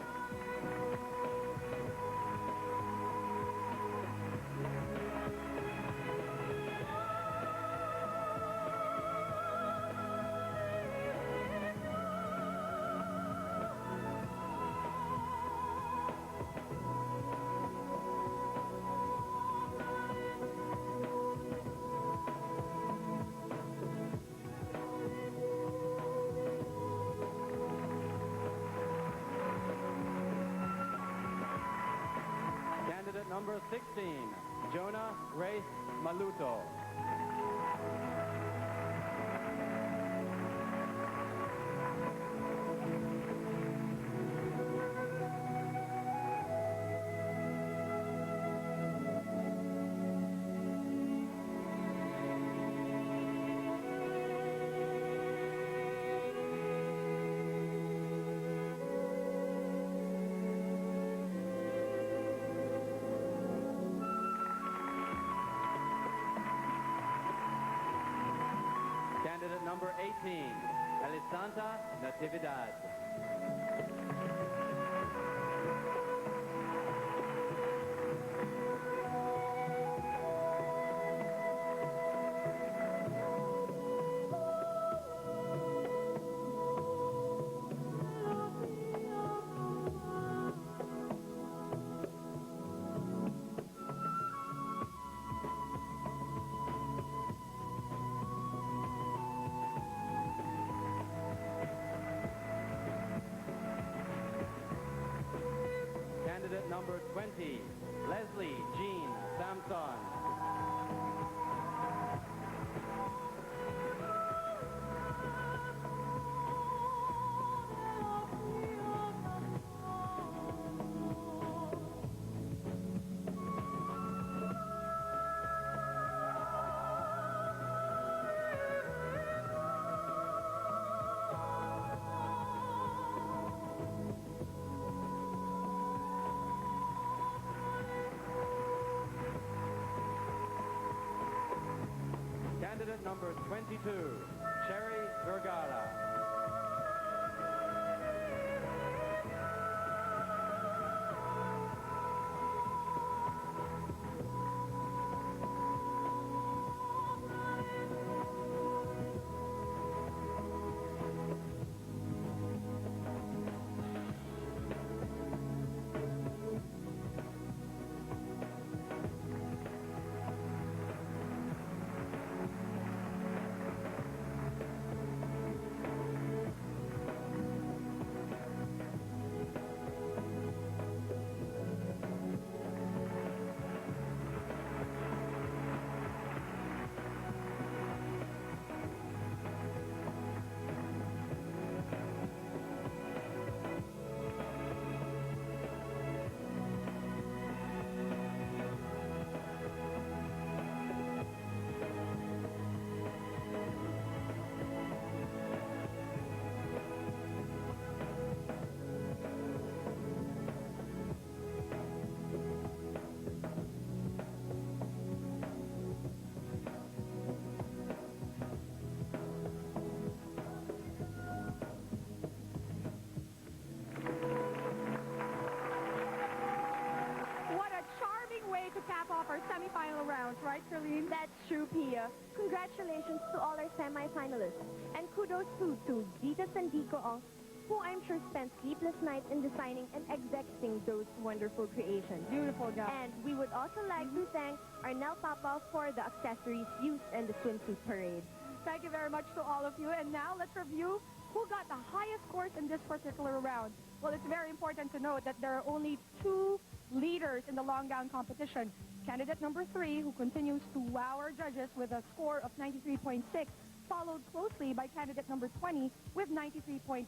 number 16, Jonah Grace Maluto. Candidate number 18, Elisanta Natividad. Candidate number 20, Leslie Jean Samson. Candidate number 22, Cherry Vergara. To cap off our semifinal rounds, right, Charlene? That's true, Pia. Congratulations to all our semi-finalists. And kudos to Dita Sandico Ong, who I'm sure spent sleepless nights in designing and executing those wonderful creations. Beautiful job. And we would also like to thank Arnel Papa for the accessories used in the swimsuit parade. Thank you very much to all of you. And now let's review who got the highest scores in this particular round. Well, it's very important to note that there are only two leaders in the long gown competition. Candidate number 3, who continues to wow our judges with a score of 93.6, followed closely by candidate number 20 with 93.5.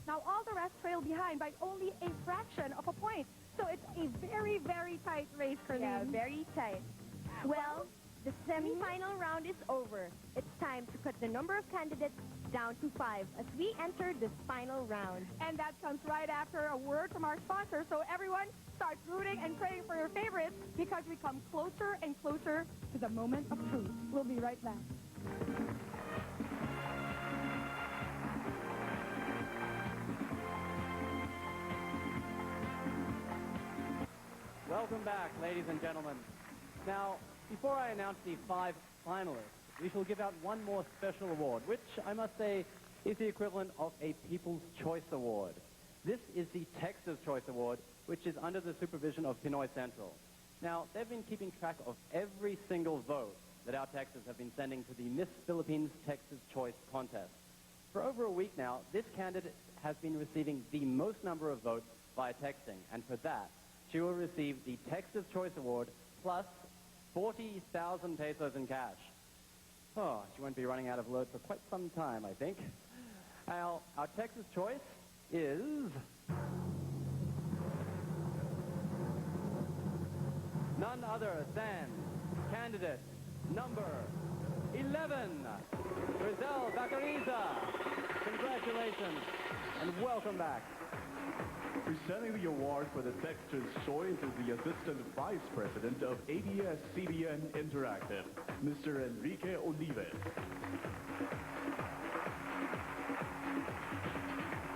Now, all the rest trail behind by only a fraction of a point. So it's a very, very tight race, Carlene. Yeah, very tight. Well, the semi-final round is over. It's time to cut the number of candidates down to 5 as we enter the final round. And that comes right after a word from our sponsor. So everyone, start rooting and praying for your favorites because we come closer and closer to the moment of truth. We'll be right back. Welcome back, ladies and gentlemen. Now, before I announce the 5 finalists, we shall give out one more special award, which I must say is the equivalent of a People's Choice Award. This is the Texas Choice Award, which is under the supervision of Pinoy Central. Now, they've been keeping track of every single vote that our Texans have been sending to the Miss Philippines Texas Choice Contest. For over a week now, this candidate has been receiving the most number of votes via texting, and for that, she will receive the Texas Choice Award plus 40,000 pesos in cash. Oh, she won't be running out of load for quite some time, I think. Now, our Texas choice is... none other than candidate number 11, Rizal Bacariza. Congratulations and welcome back. Presenting the award for the Texas Choice is the Assistant Vice President of ABS-CBN Interactive, Mr. Enrique Olives.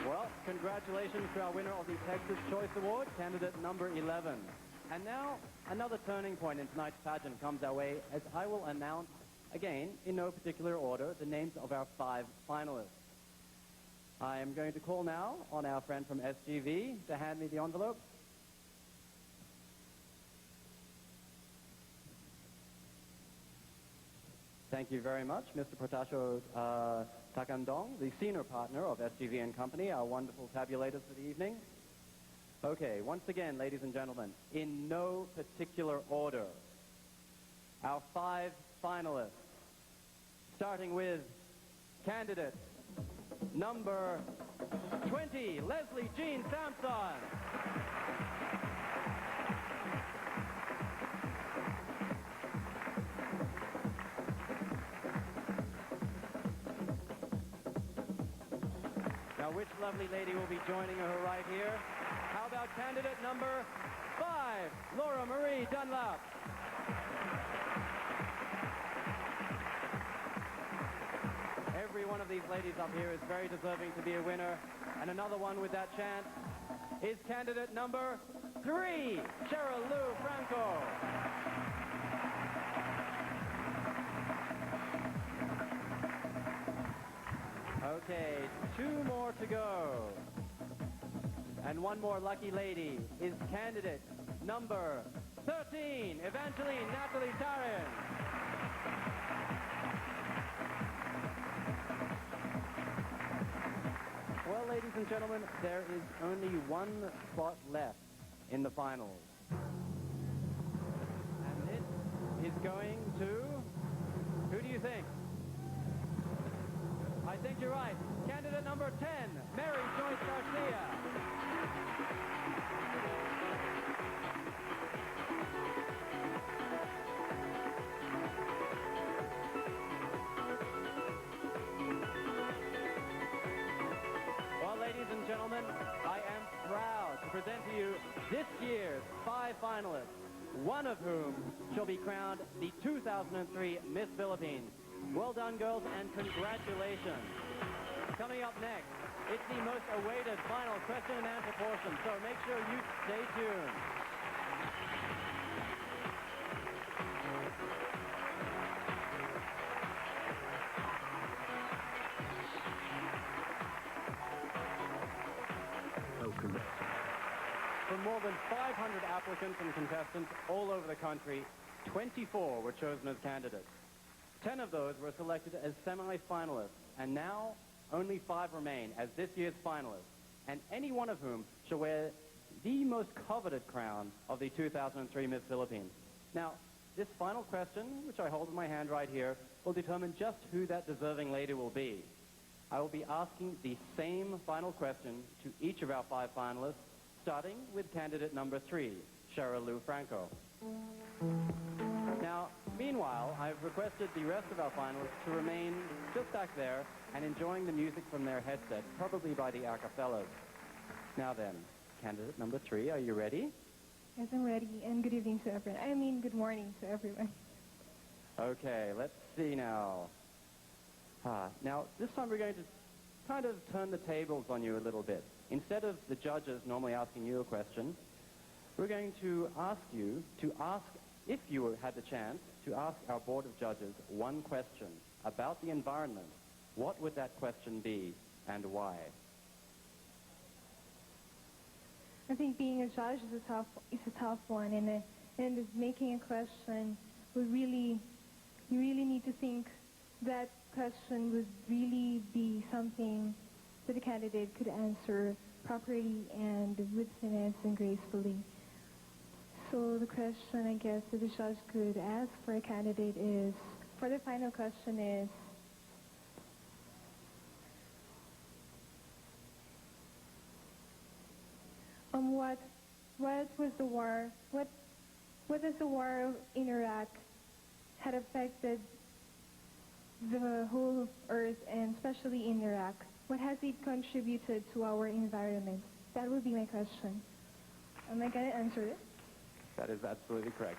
Well, congratulations to our winner of the Texas Choice Award, candidate number 11. And now, another turning point in tonight's pageant comes our way as I will announce, again, in no particular order, the names of our 5 finalists. I am going to call now on our friend from SGV to hand me the envelope. Thank you very much, Mr. Protasio Takandong, the senior partner of SGV and Company, our wonderful tabulators for the evening. Okay, once again, ladies and gentlemen, in no particular order, our 5 finalists, starting with candidate number 20, Leslie Jean Sampson. Now, which lovely lady will be joining her right here? How about candidate number 5, Laura Marie Dunlap? Every one of these ladies up here is very deserving to be a winner. And another one with that chance is candidate number 3, Cheryl Lou Franco. Okay, 2 more to go. And one more lucky lady is candidate number 13, Evangeline Natalie Tarin. Well, ladies and gentlemen, there is only 1 spot left in the finals. And it is going to... who do you think? I think you're right. Candidate number 10, Mary Joyce Garcia. Well, ladies and gentlemen, I am proud to present to you this year's 5 finalists, one of whom shall be crowned the 2003 Miss Philippines. Well done, girls, and congratulations. Coming up next, it's the most awaited final question and answer portion, so make sure you stay tuned. From more than 500 applicants and contestants all over the country, 24 were chosen as candidates. 10 of those were selected as semi-finalists, and now only 5 remain as this year's finalists, and any one of whom shall wear the most coveted crown of the 2003 Miss Philippines. Now, this final question, which I hold in my hand right here, will determine just who that deserving lady will be. I will be asking the same final question to each of our 5 finalists, starting with candidate number 3, Cheryl Lou Franco. Now, meanwhile, I've requested the rest of our finalists to remain just back there and enjoying the music from their headset, probably by the acapellas. Now then, candidate number 3, are you ready? Yes, I'm ready, and good evening to everyone. Good morning to everyone. Okay, let's see now. Now, this time we're going to kind of turn the tables on you a little bit. Instead of the judges normally asking you a question, we're going to ask you to ask, if you had the chance, to ask our board of judges one question about the environment. What would that question be, and why? I think being a judge is a tough one, and making a question would you really need to think that question would really be something that the candidate could answer properly and with finesse and gracefully. So the question I guess that the judge could ask for a candidate is, for the final question is, what was the war, what does the war in Iraq had affected the whole earth and especially in Iraq? What has it contributed to our environment? That would be my question. Am I going to answer it? That is absolutely correct.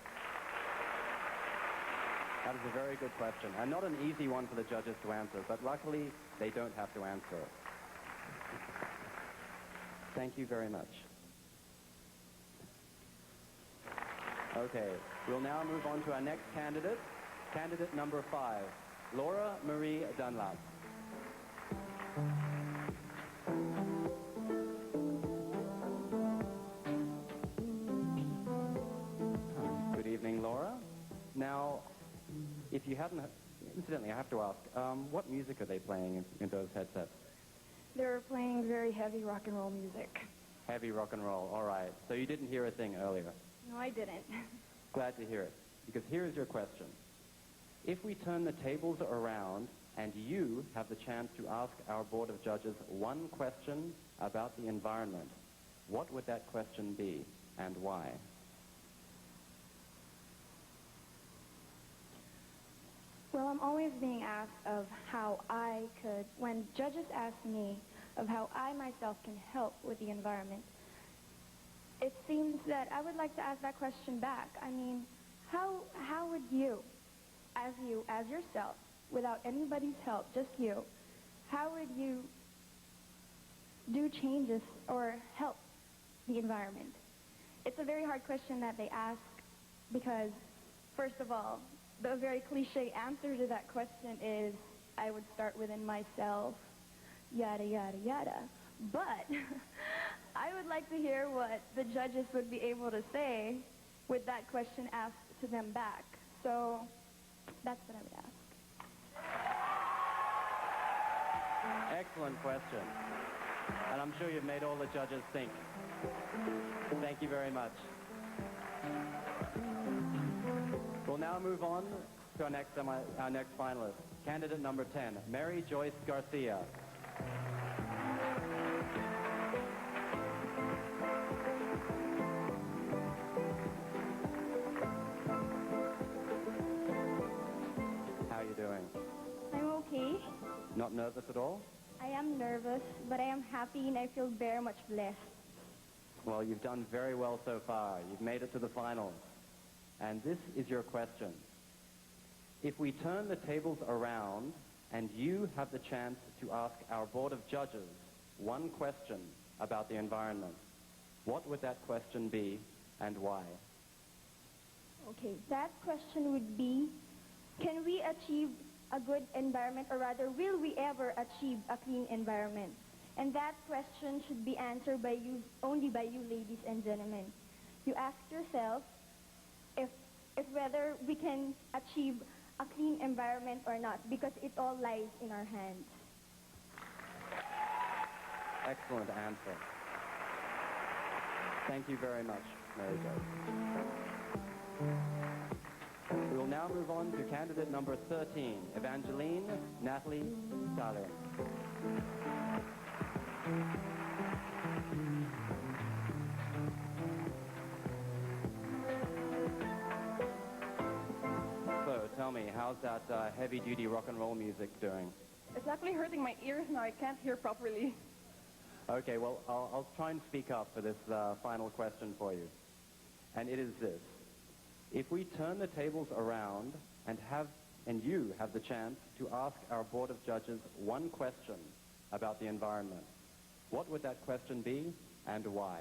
That is a very good question, and not an easy one for the judges to answer, but luckily they don't have to answer it. Thank you very much. Okay, we'll now move on to our next candidate, candidate number 5, Laura Marie Dunlap. Good evening, Laura. Now, if you hadn't, incidentally, I have to ask, what music are they playing in those headsets? They're playing very heavy rock and roll music. Heavy rock and roll, all right. So you didn't hear a thing earlier. No, I didn't. Glad to hear it, because here is your question. If we turn the tables around and you have the chance to ask our Board of Judges one question about the environment, what would that question be and why? Well, I'm always being asked of how I could, when judges ask me of how I myself can help with the environment, it seems that I would like to ask that question back. I mean, how would you, as yourself, without anybody's help, just you, how would you do changes or help the environment? It's a very hard question that they ask because, first of all, the very cliche answer to that question is, I would start within myself, yada, yada, yada. But I would like to hear what the judges would be able to say with that question asked to them back. So that's what I would ask. Excellent question. And I'm sure you've made all the judges think. Thank you very much. We'll now move on to our next finalist, candidate number 10, Mary Joyce Garcia. How are you doing? I'm okay. Not nervous at all? I am nervous, but I am happy and I feel very much blessed. Well, you've done very well so far. You've made it to the finals. And this is your question. If we turn the tables around and you have the chance to ask our Board of Judges one question about the environment, what would that question be and why? Okay, that question would be, can we achieve a good environment, or rather, will we ever achieve a clean environment? And that question should be answered by you, only by you, ladies and gentlemen. You ask yourself if whether we can achieve a clean environment or not, because it all lies in our hands. Excellent answer. Thank you very much, Mary Jo. We will now move on to candidate number 13, Evangeline Natalie Stalin. So, tell me, how's that heavy-duty rock and roll music doing? It's actually hurting my ears now. I can't hear properly. Okay, well, I'll try and speak up for this final question for you. And it is this. If we turn the tables around and you have the chance to ask our Board of Judges one question about the environment, what would that question be and why?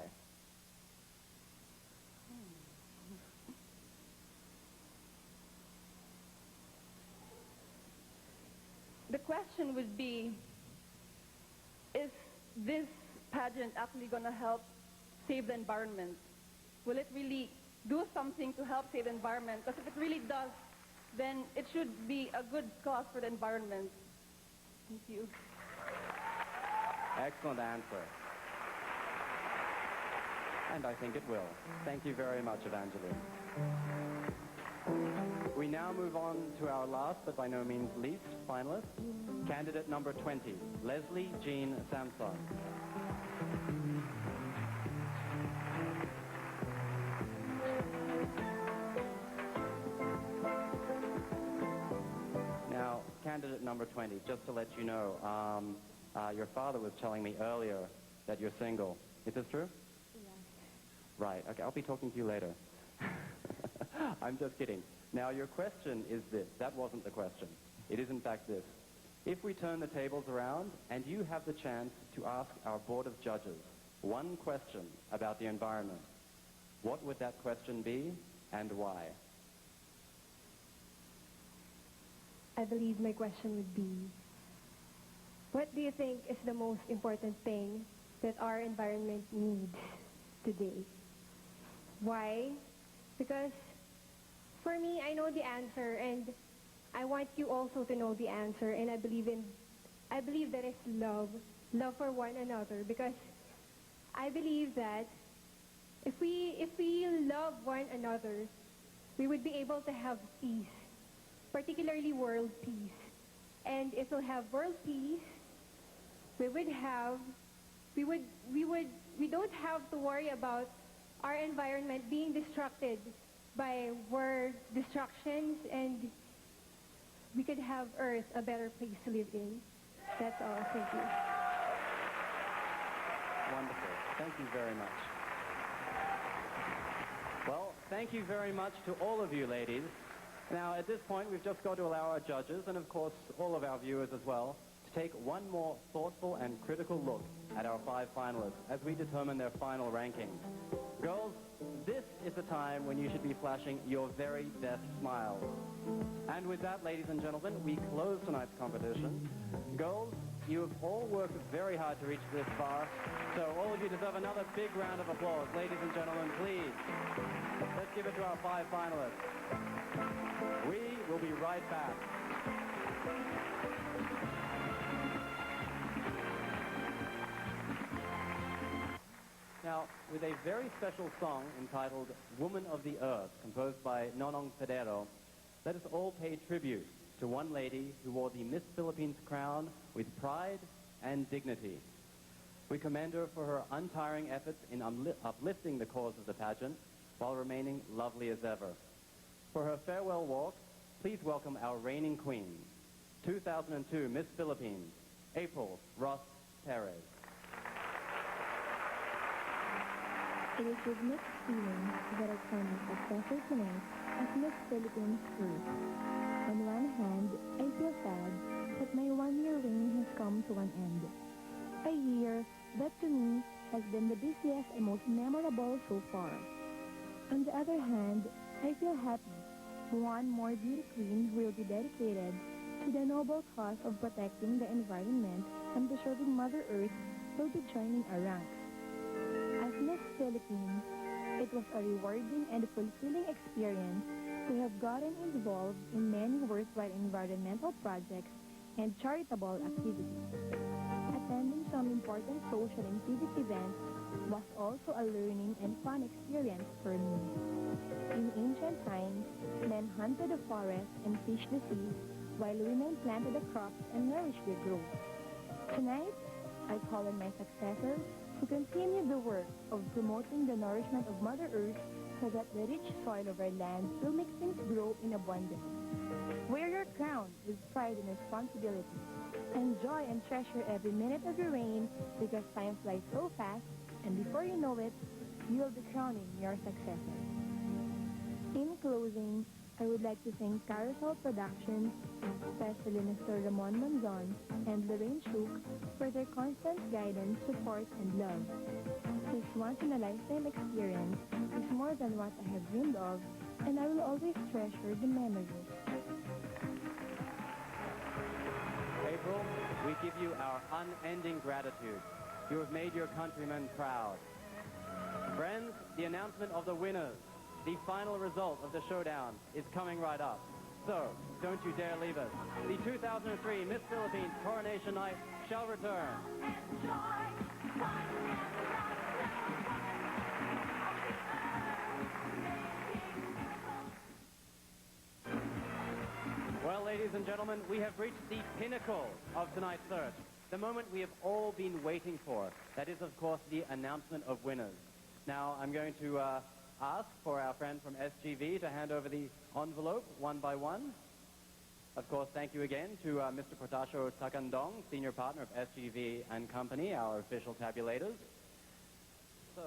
The question would be, is this pageant actually going to help save the environment? Will it really do something to help save the environment? Because if it really does, then it should be a good cause for the environment. Thank you. Excellent answer. and I think it will. Thank you very much, Evangeline. We now move on to our last, but by no means least, finalist, candidate number 20, Leslie Jean Samson. Now, candidate number 20, just to let you know, your father was telling me earlier that you're single. Is this true? Yes. Right, okay, I'll be talking to you later. I'm just kidding. Now, your question is this. That wasn't the question. It is, in fact, this. If we turn the tables around and you have the chance to ask our Board of Judges one question about the environment, what would that question be and why? I believe my question would be, what do you think is the most important thing that our environment needs today? Why? Because for me, I know the answer, and I want you also to know the answer, and I believe that it's love for one another, because I believe that if we love one another, we would be able to have peace, particularly world peace. And if we'll have world peace, we don't have to worry about our environment being destructed by war destructions, and we could have Earth a better place to live in. That's all. Thank you. Wonderful. Thank you very much. Well, thank you very much to all of you ladies. Now, at this point, we've just got to allow our judges, and of course, all of our viewers as well, to take one more thoughtful and critical look at our 5 finalists as we determine their final rankings. Girls, this is the time when you should be flashing your very best smiles. And with that, ladies and gentlemen, we close tonight's competition. Girls, you have all worked very hard to reach this far, so all of you deserve another big round of applause. Ladies and gentlemen, please, let's give it to our 5 finalists. We will be right back. Now, with a very special song entitled Woman of the Earth, composed by Nonong Pedero, let us all pay tribute to one lady who wore the Miss Philippines crown with pride and dignity. We commend her for her untiring efforts in uplifting the cause of the pageant while remaining lovely as ever. For her farewell walk, please welcome our reigning queen, 2002 Miss Philippines, April Ross Perez. It is with mixed feelings that I claim my successor tonight as Miss Philippines Earth. On one hand, I feel sad that my one-year reign has come to an end. A year that to me has been the busiest and most memorable so far. On the other hand, I feel happy one more beauty queen will be dedicated to the noble cause of protecting the environment and preserving Mother Earth will be joining our ranks. As Miss Philippines, it was a rewarding and fulfilling experience to have gotten involved in many worthwhile environmental projects and charitable activities. Attending some important social and civic events was also a learning and fun experience for me. In ancient times, men hunted the forest and fished the sea, while women planted the crops and nourished the growth. Tonight, I call on my successor to continue the work of promoting the nourishment of Mother Earth so that the rich soil of our land will make things grow in abundance. Wear your crown with pride and responsibility. Enjoy and treasure every minute of your reign because time flies so fast, and before you know it, you will be crowning your successor. In closing, I would like to thank Carousel Productions, especially Mr. Ramon Manzon and Lorraine Chuk for their constant guidance, support, and love. This once-in-a-lifetime experience is more than what I have dreamed of, and I will always treasure the memories. April, we give you our unending gratitude. You have made your countrymen proud. Friends, the announcement of the winners, the final result of the showdown, is coming right up. So, don't you dare leave us. The 2003 Miss Philippines Coronation Night shall return. Well, ladies and gentlemen, we have reached the pinnacle of tonight's search. The moment we have all been waiting for. That is, of course, the announcement of winners. Now, I'm going to ask for our friend from SGV to hand over the envelope one by one. Of course, thank you again to Mr. Protasio Takandong, senior partner of SGV and Company, our official tabulators. So,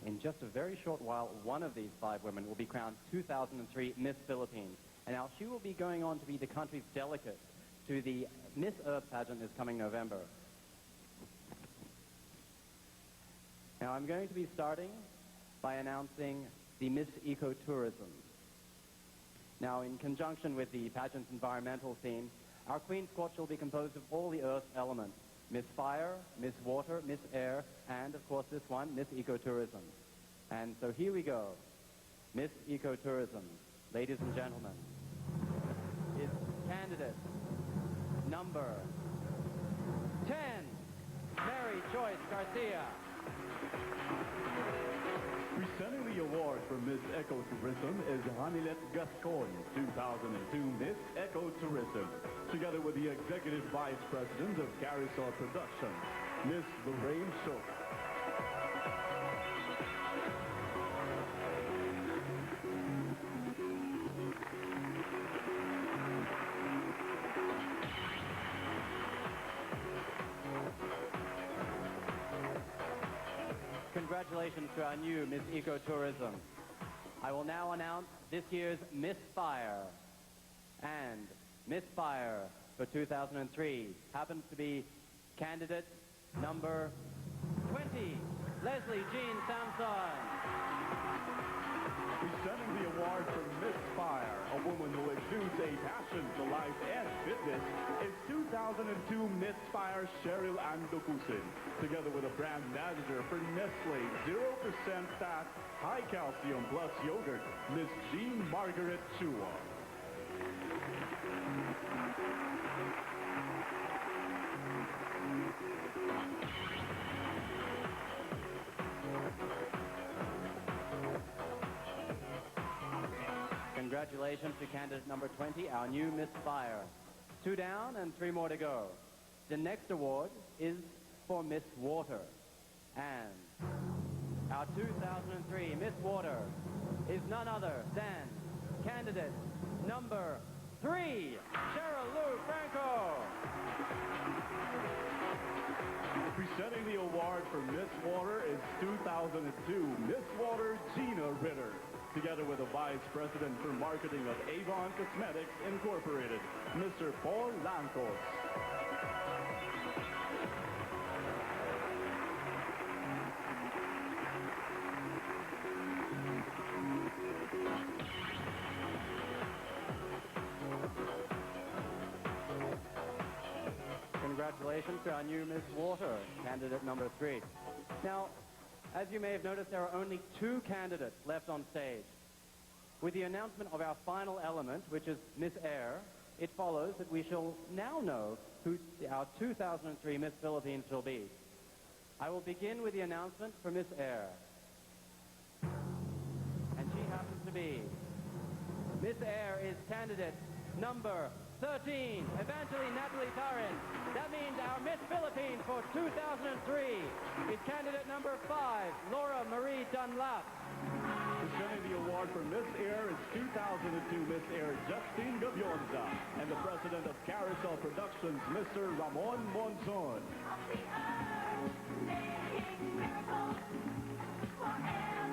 in just a very short while, one of these 5 women will be crowned 2003 Miss Philippines. And now she will be going on to be the country's delegate to the Miss Earth pageant this coming November. Now I'm going to be starting by announcing the Miss Ecotourism. Now, in conjunction with the pageant's environmental theme, our Queen's Court shall be composed of all the Earth's elements: Miss Fire, Miss Water, Miss Air, and, of course, this one, Miss Ecotourism. And so here we go. Miss Ecotourism, ladies and gentlemen, is candidate number 10, Mary Joyce Garcia. Presenting the award for Miss Ecotourism is Hanilette Gascon, 2002 Miss Ecotourism, together with the Executive Vice President of Carousel Productions, Miss Lorraine Shook. Congratulations to our new Miss Ecotourism. I will now announce this year's Miss Fire. And Miss Fire for 2003 happens to be candidate number 20, Leslie Jean Samson. Presenting the award for Miss Fire, a woman who exudes a passion for life and fitness, is 2002 Miss Fire Cheryl Andocusin, together with a brand manager for Nestle 0% fat, high calcium plus yogurt, Miss Jean Margaret Chua. Congratulations to candidate number 20, our new Miss Fire. 2 down and 3 more to go. The next award is for Miss Water. And our 2003 Miss Water is none other than candidate number 3, Cheryl Lou Franco. Presenting the award for Miss Water is 2002 Miss Water Gina Ritter, together with the Vice President for Marketing of Avon Cosmetics Incorporated, Mr. Paul Lancos. Congratulations to our new Miss Water, candidate number 3. Now, as you may have noticed, there are only 2 candidates left on stage. With the announcement of our final element, which is Miss Air, it follows that we shall now know who our 2003 Miss Philippines shall be. I will begin with the announcement for Miss Air. And she happens to be Miss Air is candidate number 13, Evangeline Natalie Tarin. That means our Miss Philippines for 2003 is candidate number 5, Laura Marie Dunlap. Presenting the award for Miss Air is 2002 Miss Air Justine Gavionza and the President of Carousel Productions, Mr. Ramon Monzon.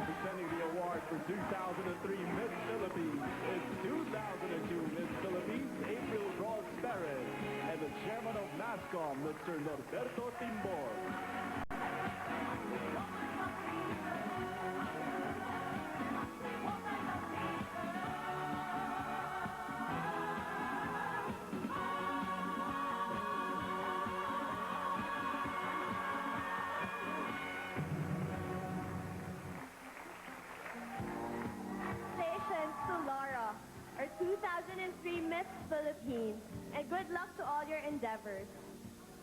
Presenting the award for 2003 Miss Philippines is 2002 Miss Philippines April Ross Perez and the Chairman of NASCOM, Mr. Norberto Timbor. To Laura, our 2003 Miss Philippines, and good luck to all your endeavors.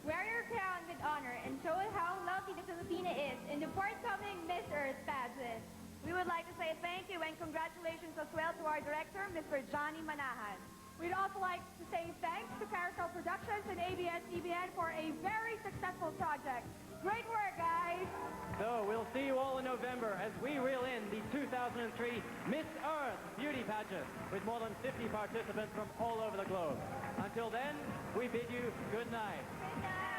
Wear your crown with honor and show how lovely the Filipina is in the forthcoming Miss Earth pageant. We would like to say thank you and congratulations as well to our director, Mr. Johnny Manahan. We'd also like to say thanks to Carousel Productions and ABS-CBN for a very successful project. Great work, guys! So we'll see you all in November as we reel in the 2003 Miss Earth Beauty Pageant with more than 50 participants from all over the globe. Until then, we bid you good night. Good night.